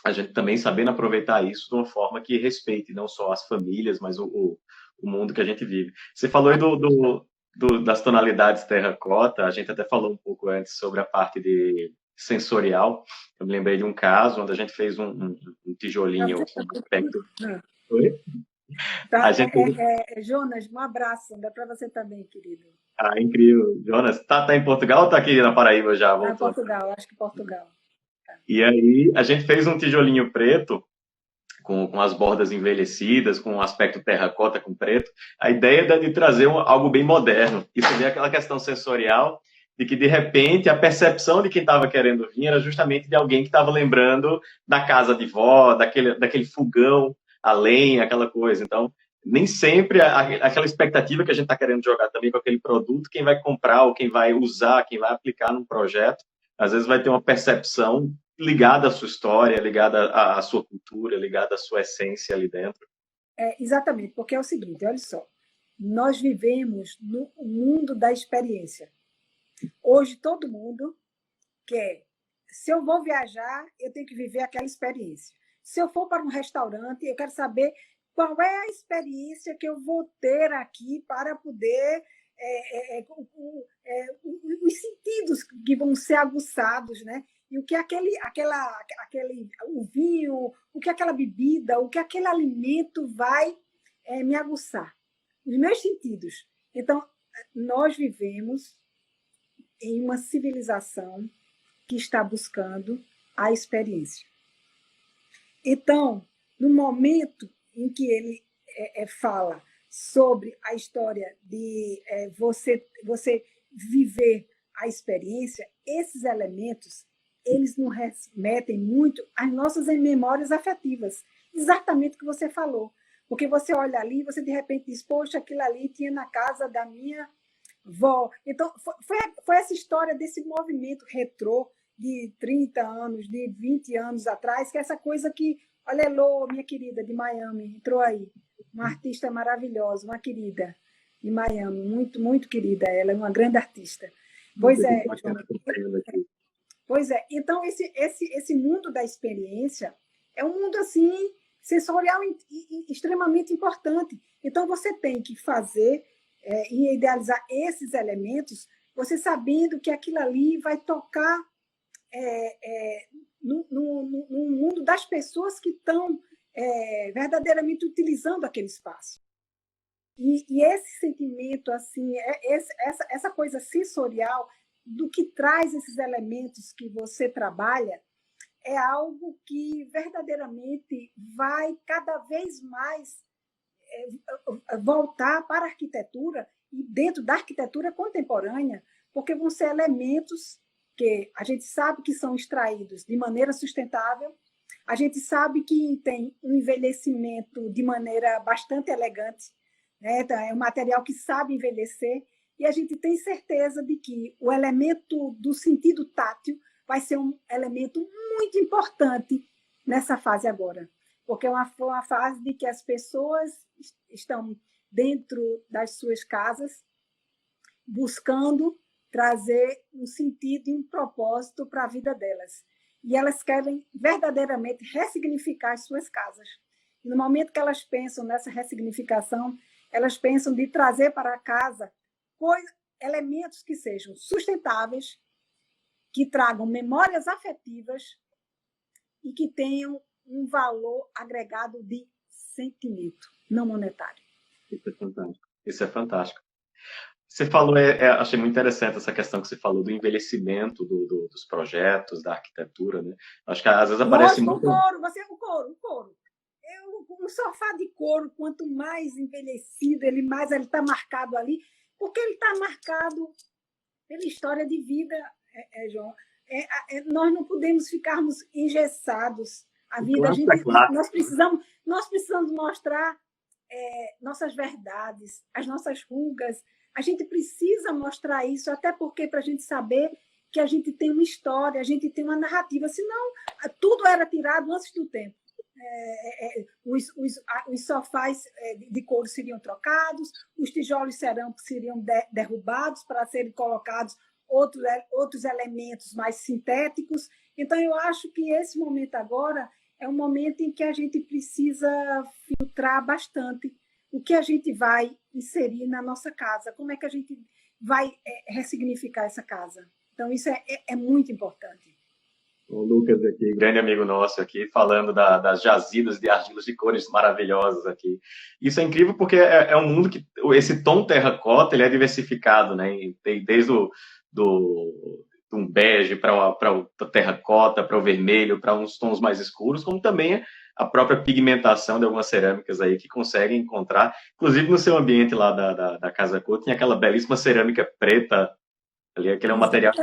a gente também sabendo aproveitar isso de uma forma que respeite não só as famílias, mas o mundo que a gente vive. Você falou aí das tonalidades terracota, a gente até falou um pouco antes sobre a parte de sensorial. Eu me lembrei de um caso onde a gente fez um tijolinho com aspecto... Oi? Tá, Jonas, um abraço, dá para você também, querido. Ah, incrível. Jonas, tá em Portugal ou tá aqui na Paraíba já? Tá em Portugal, acho que Portugal. E aí, a gente fez um tijolinho preto, com as bordas envelhecidas, com um aspecto terracota com preto. A ideia é de trazer algo bem moderno. E você vê aquela questão sensorial de que, de repente, a percepção de quem estava querendo vir era justamente de alguém que estava lembrando da casa de vó, daquele fogão, a lenha, aquela coisa. Então, nem sempre aquela expectativa que a gente está querendo jogar também com aquele produto, quem vai comprar ou quem vai usar, quem vai aplicar num projeto, às vezes vai ter uma percepção ligada à sua história, ligada à sua cultura, ligada à sua essência ali dentro. Exatamente, porque é o seguinte, olha só, nós vivemos no mundo da experiência. Hoje todo mundo quer, se eu vou viajar, eu tenho que viver aquela experiência. Se eu for para um restaurante, eu quero saber qual é a experiência que eu vou ter aqui para poder... os sentidos que vão ser aguçados, né? E o que o vinho, o que aquela bebida, o que aquele alimento vai me aguçar. Os meus sentidos. Então, nós vivemos em uma civilização que está buscando a experiência. Então, no momento em que ele fala sobre a história de você viver a experiência, esses elementos eles nos remetem muito às nossas memórias afetivas. Exatamente o que você falou. Porque você olha ali, você de repente diz, poxa, aquilo ali tinha na casa da minha vó. Então, foi essa história desse movimento retrô de 30 anos, de 20 anos atrás, que é essa coisa que, olha, Elô, minha querida, de Miami, entrou aí. Uma artista maravilhosa, uma querida de Miami, muito, muito querida. Ela é uma grande artista. Pois é, Pois é, então esse mundo da experiência é um mundo assim sensorial e extremamente importante. Então você tem que fazer e idealizar esses elementos, você sabendo que aquilo ali vai tocar no mundo das pessoas que estão verdadeiramente utilizando aquele espaço. E esse sentimento assim, essa coisa sensorial do que traz esses elementos que você trabalha, é algo que verdadeiramente vai cada vez mais voltar para a arquitetura e dentro da arquitetura contemporânea, porque vão ser elementos que a gente sabe que são extraídos de maneira sustentável, a gente sabe que tem um envelhecimento de maneira bastante elegante, né? Então, é um material que sabe envelhecer, e a gente tem certeza de que o elemento do sentido tátil vai ser um elemento muito importante nessa fase agora, porque é uma fase de que as pessoas estão dentro das suas casas buscando trazer um sentido e um propósito para a vida delas. E elas querem verdadeiramente ressignificar as suas casas. E no momento que elas pensam nessa ressignificação, elas pensam de trazer para a casa elementos que sejam sustentáveis, que tragam memórias afetivas e que tenham um valor agregado de sentimento, não monetário. Isso é fantástico. Isso é fantástico. Você falou, achei muito interessante essa questão que você falou do envelhecimento dos projetos, da arquitetura, né? Acho que às vezes aparece Lógico, o muito. couro, o couro. Um sofá de couro, quanto mais envelhecido, mais ele está marcado ali, porque ele está marcado pela história de vida, João. Nós não podemos ficarmos engessados. A vida, Claro. nós precisamos mostrar nossas verdades, as nossas rugas. A gente precisa mostrar isso, até porque para a gente saber que a gente tem uma história, a gente tem uma narrativa. Senão, tudo era tirado antes do tempo. Os sofás de couro seriam trocados, os tijolos cerâmicos seriam derrubados para serem colocados outros elementos mais sintéticos. Então, eu acho que esse momento agora é um momento em que a gente precisa filtrar bastante o que a gente vai inserir na nossa casa, como é que a gente vai ressignificar essa casa. Então, isso é muito importante. O Lucas aqui, grande amigo nosso aqui, falando das jazidas de argilas de cores maravilhosas aqui. Isso é incrível porque é um mundo que esse tom terracota ele é diversificado, né? E tem desde um bege para o terracota, para o vermelho, para uns tons mais escuros, como também a própria pigmentação de algumas cerâmicas aí que conseguem encontrar. Inclusive no seu ambiente lá da Casa Cor, tinha aquela belíssima cerâmica preta ali, aquele é um material.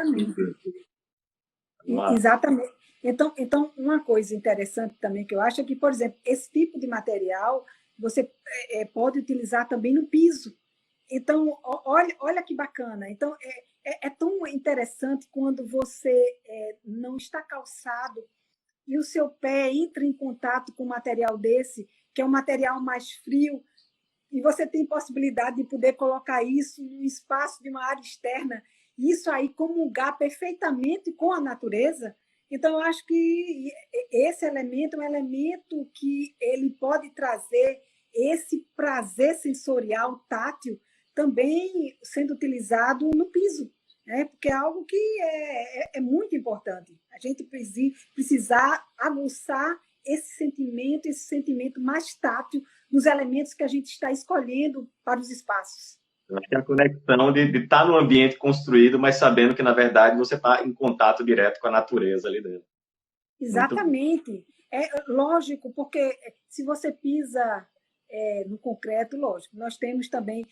Exatamente. Então, uma coisa interessante também que eu acho é que, por exemplo, esse tipo de material você pode utilizar também no piso. Então, olha que bacana. Então, é tão interessante quando você não está calçado e o seu pé entra em contato com um material desse, que é um material mais frio, e você tem possibilidade de poder colocar isso no espaço de uma área externa, e isso aí comungar perfeitamente com a natureza. Então, eu acho que esse elemento é um elemento que ele pode trazer esse prazer sensorial tátil também sendo utilizado no piso, né? Porque é algo que é muito importante. A gente precisar aguçar esse sentimento mais tátil nos elementos que a gente está escolhendo para os espaços. Acho que é a conexão de estar no ambiente construído, mas sabendo que, na verdade, você está em contato direto com a natureza ali dentro. Exatamente. É lógico, porque se você pisa no concreto, lógico, nós temos também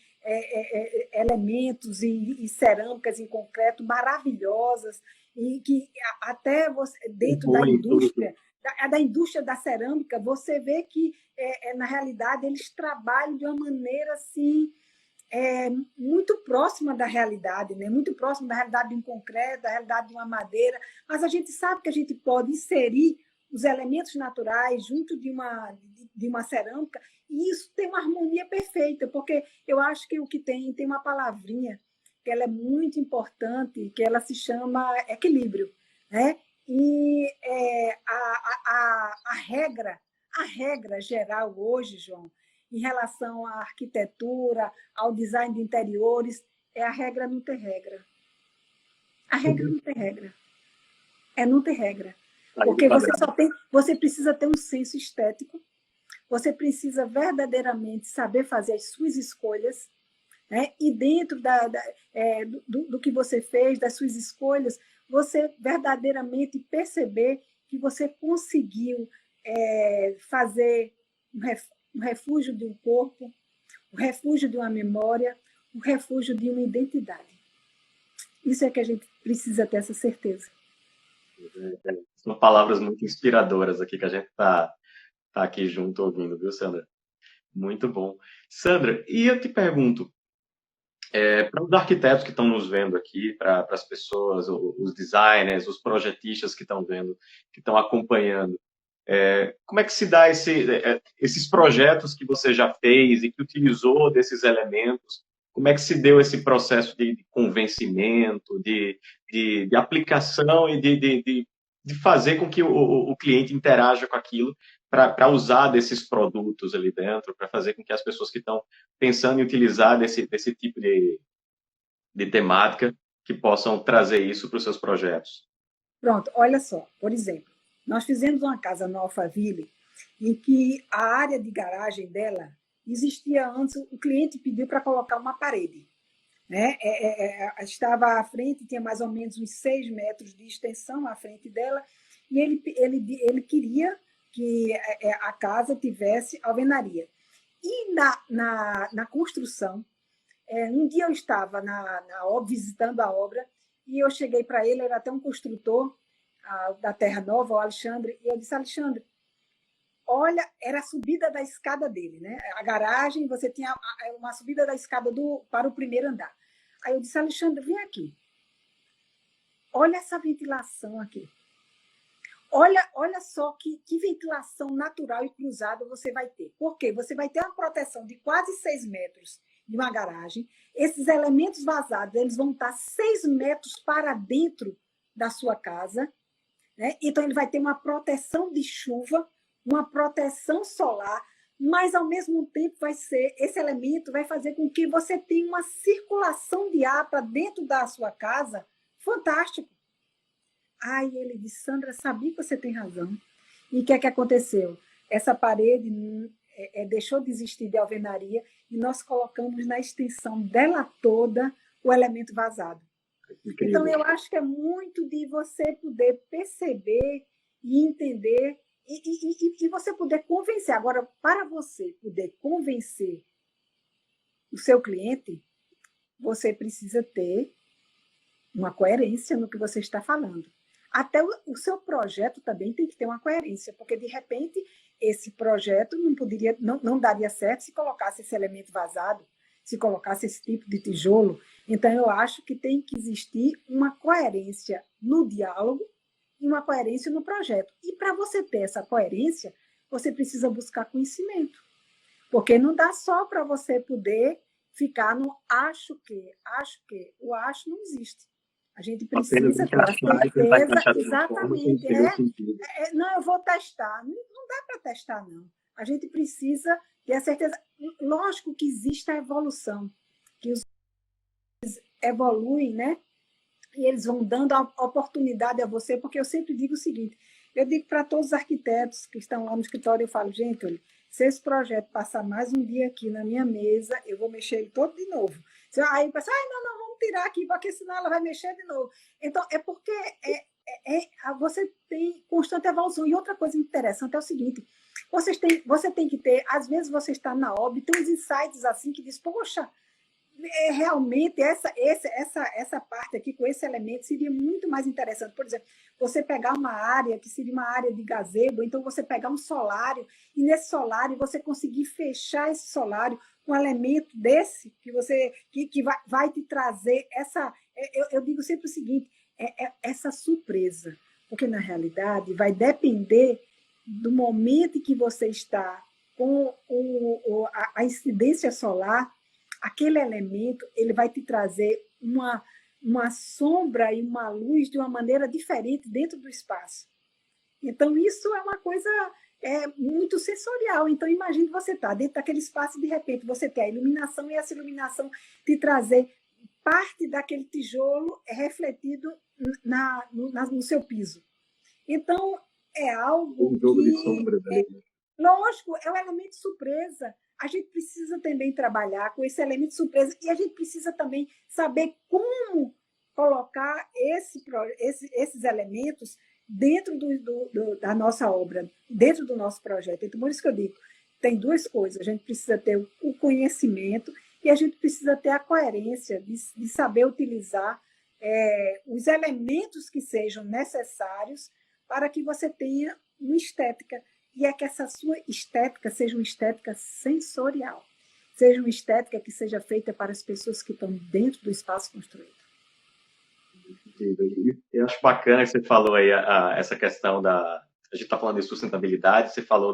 elementos e cerâmicas em concreto maravilhosas, e que até você, dentro da indústria da cerâmica, você vê que, na realidade, eles trabalham de uma maneira assim, muito próxima da realidade, né? Muito próxima da realidade de um concreto, da realidade de uma madeira, mas a gente sabe que a gente pode inserir os elementos naturais junto de uma cerâmica, e isso tem uma harmonia perfeita, porque eu acho que o que tem uma palavrinha que ela é muito importante, que ela se chama equilíbrio, né? E a regra geral hoje, João, em relação à arquitetura, ao design de interiores, é a regra não ter regra. A regra não tem regra. É não ter regra. Porque você precisa ter um senso estético, você precisa verdadeiramente saber fazer as suas escolhas, né? E dentro do que você fez, das suas escolhas, você verdadeiramente perceber que você conseguiu fazer um refúgio de um corpo, um refúgio de uma memória, um refúgio de uma identidade. Isso é que a gente precisa ter essa certeza. São palavras muito inspiradoras aqui que a gente está aqui junto ouvindo, viu, Sandra? Muito bom. Sandra, e eu te pergunto, para os arquitetos que estão nos vendo aqui, para as pessoas, os designers, os projetistas que estão vendo, que estão acompanhando, como é que se dá esses projetos que você já fez e que utilizou desses elementos? Como é que se deu esse processo de convencimento, de aplicação e de fazer com que o cliente interaja com aquilo para usar desses produtos ali dentro, para fazer com que as pessoas que estão pensando em utilizar desse tipo de temática que possam trazer isso para os seus projetos? Pronto, olha só, por exemplo, Nós fizemos uma casa no Alphaville em que a área de garagem dela existia antes, o cliente pediu para colocar uma parede. Né? Estava à frente, tinha mais ou menos uns 6 metros de extensão à frente dela, e ele queria que a casa tivesse alvenaria. E na construção, um dia eu estava visitando a obra, e eu cheguei para ele, era até um construtor da Terra Nova, o Alexandre, e eu disse: Alexandre, olha, era a subida da escada dele, né? A garagem, você tinha uma subida da escada para o primeiro andar. Aí eu disse: Alexandre, vem aqui. Olha essa ventilação aqui. Olha só que ventilação natural e cruzada você vai ter. Por quê? Você vai ter uma proteção de quase 6 metros de uma garagem. Esses elementos vazados, eles vão estar 6 metros para dentro da sua casa. Né? Então, ele vai ter uma proteção de chuva, uma proteção solar, mas, ao mesmo tempo, esse elemento vai fazer com que você tenha uma circulação de ar para dentro da sua casa fantástico. Aí ele disse: Sandra, sabia que você tem razão. E o que é que aconteceu? Essa parede deixou de existir de alvenaria e nós colocamos na extensão dela toda o elemento vazado. Incrível. Então, eu acho que é muito de você poder perceber e entender e você poder convencer. Agora, para você poder convencer o seu cliente, você precisa ter uma coerência no que você está falando. Até o seu projeto também tem que ter uma coerência, porque, de repente, esse projeto não daria certo se colocasse esse elemento vazado, se colocasse esse tipo de tijolo. Então, eu acho que tem que existir uma coerência no diálogo e uma coerência no projeto. E, para você ter essa coerência, você precisa buscar conhecimento. Porque não dá só para você poder ficar no acho que. O acho não existe. A gente precisa ter a certeza, exatamente. Não, eu vou testar. Não dá para testar, não. A gente precisa ter a certeza. Lógico que existe a evolução, que os evoluem, né? E eles vão dando a oportunidade a você, porque eu sempre digo o seguinte, eu digo para todos os arquitetos que estão lá no escritório, eu falo: gente, olha, se esse projeto passar mais um dia aqui na minha mesa, eu vou mexer ele todo de novo. Aí eu penso: não, vamos tirar aqui, porque senão ela vai mexer de novo. Então, é porque você tem constante evolução. E outra coisa interessante é o seguinte, você tem que ter, às vezes você está na obra e tem uns insights assim que diz: poxa, realmente essa parte aqui com esse elemento seria muito mais interessante. Por exemplo, você pegar uma área que seria uma área de gazebo, então você pegar um solário e nesse solário você conseguir fechar esse solário com um elemento desse que vai te trazer essa. Eu digo sempre o seguinte: essa surpresa, porque na realidade vai depender do momento em que você está com a incidência solar. Aquele elemento ele vai te trazer uma sombra e uma luz de uma maneira diferente dentro do espaço. Então, isso é uma coisa muito sensorial. Então, imagine você estar dentro daquele espaço e, de repente, você ter a iluminação e essa iluminação te trazer parte daquele tijolo refletido no seu piso. Então, é algo jogo de sombra, lógico, é um elemento de surpresa. A gente precisa também trabalhar com esse elemento de surpresa e a gente precisa também saber como colocar esses elementos dentro da nossa obra, dentro do nosso projeto. Então, por isso que eu digo, tem duas coisas. A gente precisa ter o conhecimento e a gente precisa ter a coerência de saber utilizar os elementos que sejam necessários para que você tenha uma estética. E é que essa sua estética seja uma estética sensorial, seja uma estética que seja feita para as pessoas que estão dentro do espaço construído. Eu acho bacana que você falou aí essa questão a gente está falando de sustentabilidade, você falou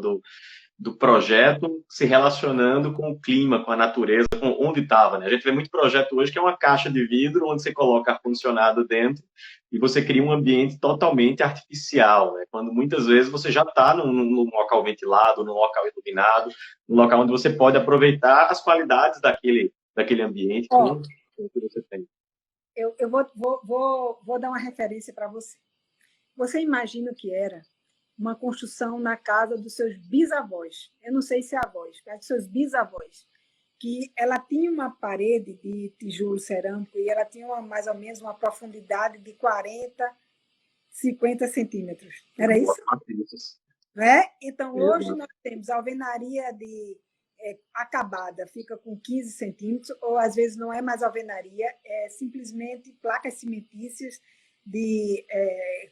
do projeto se relacionando com o clima, com a natureza, com onde estava, né? A gente vê muito projeto hoje que é uma caixa de vidro onde você coloca ar-condicionado dentro e você cria um ambiente totalmente artificial, né? Quando muitas vezes você já está num local ventilado, num local iluminado, num local onde você pode aproveitar as qualidades daquele ambiente que você tem. Eu vou dar uma referência para você. Você imagina o que era uma construção na casa dos seus bisavós, eu não sei se é avós, mas dos seus bisavós, que ela tinha uma parede de tijolo cerâmico e ela tinha mais ou menos uma profundidade de 40, 50 centímetros. Era isso? Né? Então, hoje nós temos a alvenaria acabada, fica com 15 centímetros, ou às vezes não é mais alvenaria, é simplesmente placas cimentícias de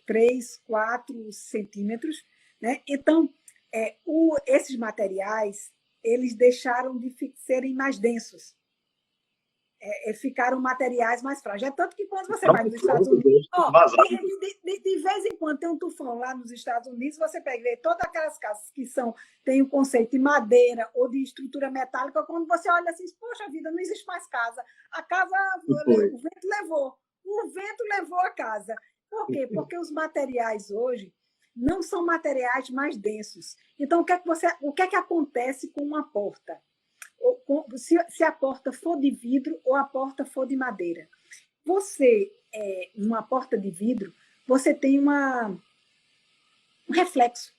3, 4 centímetros. Né? Então, esses materiais eles deixaram de serem mais densos. Ficaram materiais mais frágeis. É tanto que quando você vai nos Estados Unidos, de vez em quando tem um tufão lá nos Estados Unidos, você pega e vê todas aquelas casas que têm um conceito de madeira ou de estrutura metálica, quando você olha assim, poxa vida, não existe mais casa. A casa, o vento levou. O vento levou a casa. Por quê? Porque os materiais hoje não são materiais mais densos. Então, o que é que acontece com uma porta? Se a porta for de vidro ou a porta for de madeira. Numa porta de vidro, você tem um reflexo.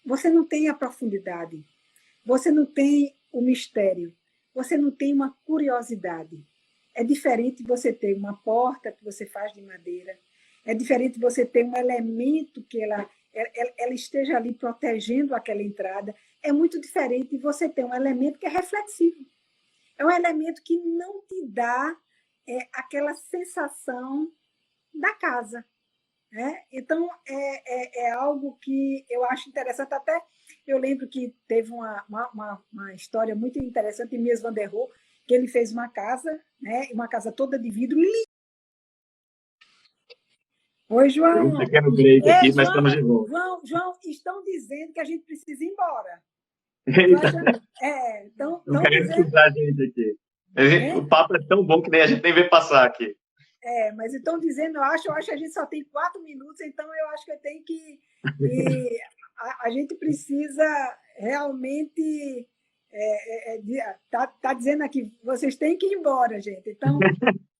Você não tem a profundidade. Você não tem o mistério. Você não tem uma curiosidade. É diferente você ter uma porta que você faz de madeira. É diferente você ter um elemento que ela esteja ali protegendo aquela entrada. É muito diferente você ter um elemento que é reflexivo. É um elemento que não te dá aquela sensação da casa. Né? Então, é algo que eu acho interessante. Até eu lembro que teve uma história muito interessante de Mies van der Rohe, que ele fez uma casa, né? Uma casa toda de vidro. Oi, João. Tem um pequeno break aqui, mas estamos de volta. João, estão dizendo que a gente precisa ir embora. Não querendo escutar a gente aqui. O papo é tão bom que nem a gente nem vê passar aqui. Mas estão dizendo, eu acho que a gente só tem 4 minutos, então eu acho que eu tenho que a gente precisa realmente tá dizendo aqui, vocês têm que ir embora, gente. Então,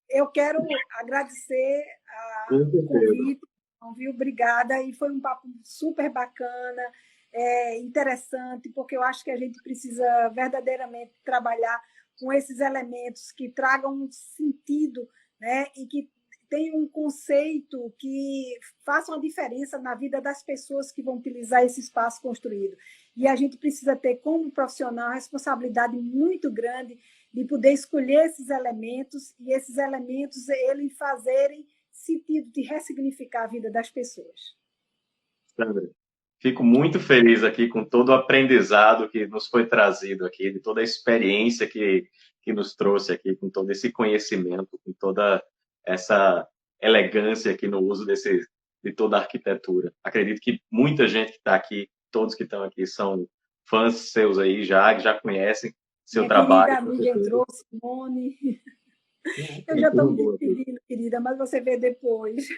eu quero agradecer o convite, viu? Obrigada, e foi um papo super bacana, interessante, porque eu acho que a gente precisa verdadeiramente trabalhar com esses elementos que tragam um sentido, né? E que tenham um conceito que faça uma diferença na vida das pessoas que vão utilizar esse espaço construído. E a gente precisa ter, como profissional, a responsabilidade muito grande de poder escolher esses elementos e esses elementos eles fazerem sentido de ressignificar a vida das pessoas. Sandra, fico muito feliz aqui com todo o aprendizado que nos foi trazido aqui, de toda a experiência que nos trouxe aqui, com todo esse conhecimento, com toda essa elegância aqui no uso de toda a arquitetura. Acredito que muita gente que está aqui, todos que estão aqui, são fãs seus aí já conhecem seu trabalho. Minha querida amiga entrou, Simone. Eu já estou me despedindo, querida, mas você vê depois.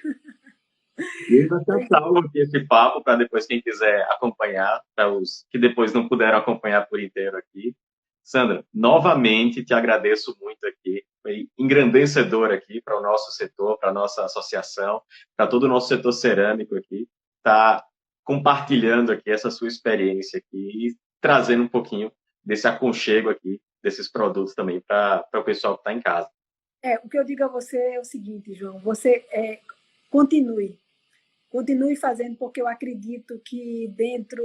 E vai estar salvo aqui esse papo para depois quem quiser acompanhar, para os que depois não puderam acompanhar por inteiro aqui. Sandra, novamente te agradeço muito aqui, foi engrandecedor aqui para o nosso setor, para a nossa associação, para todo o nosso setor cerâmico aqui, tá compartilhando aqui essa sua experiência aqui e trazendo um pouquinho desse aconchego aqui, desses produtos também para o pessoal que está em casa. O que eu digo a você é o seguinte, João, você continue fazendo, porque eu acredito que dentro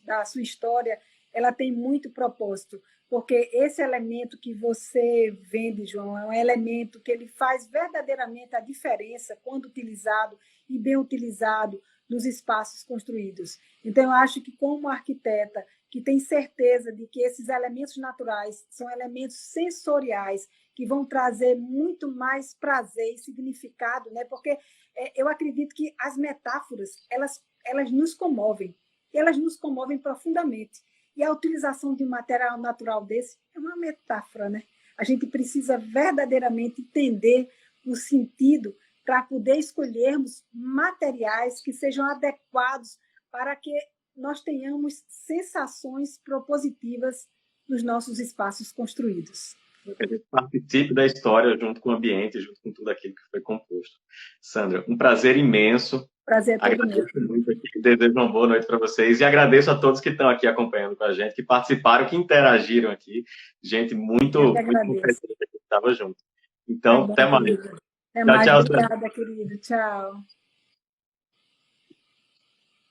da sua história ela tem muito propósito, porque esse elemento que você vende, João, é um elemento que ele faz verdadeiramente a diferença quando utilizado e bem utilizado nos espaços construídos. Então, eu acho que como arquiteta que tem certeza de que esses elementos naturais são elementos sensoriais que vão trazer muito mais prazer e significado, né? Porque eu acredito que as metáforas, elas nos comovem profundamente. E a utilização de um material natural desse é uma metáfora, né? A gente precisa verdadeiramente entender o sentido para poder escolhermos materiais que sejam adequados para que nós tenhamos sensações propositivas nos nossos espaços construídos. que a gente participe da história junto com o ambiente, junto com tudo aquilo que foi composto. Sandra, um prazer imenso. Prazer é todo meu. Agradeço muito aqui, desejo uma boa noite para vocês e agradeço a todos que estão aqui acompanhando com a gente, que participaram, que interagiram aqui. Gente Eu que muito agradeço. competente que estava junto. Tá Então, bom, até mais. querido. Até Tchau, mais. tchau, Sandra. Obrigada, querido. Tchau.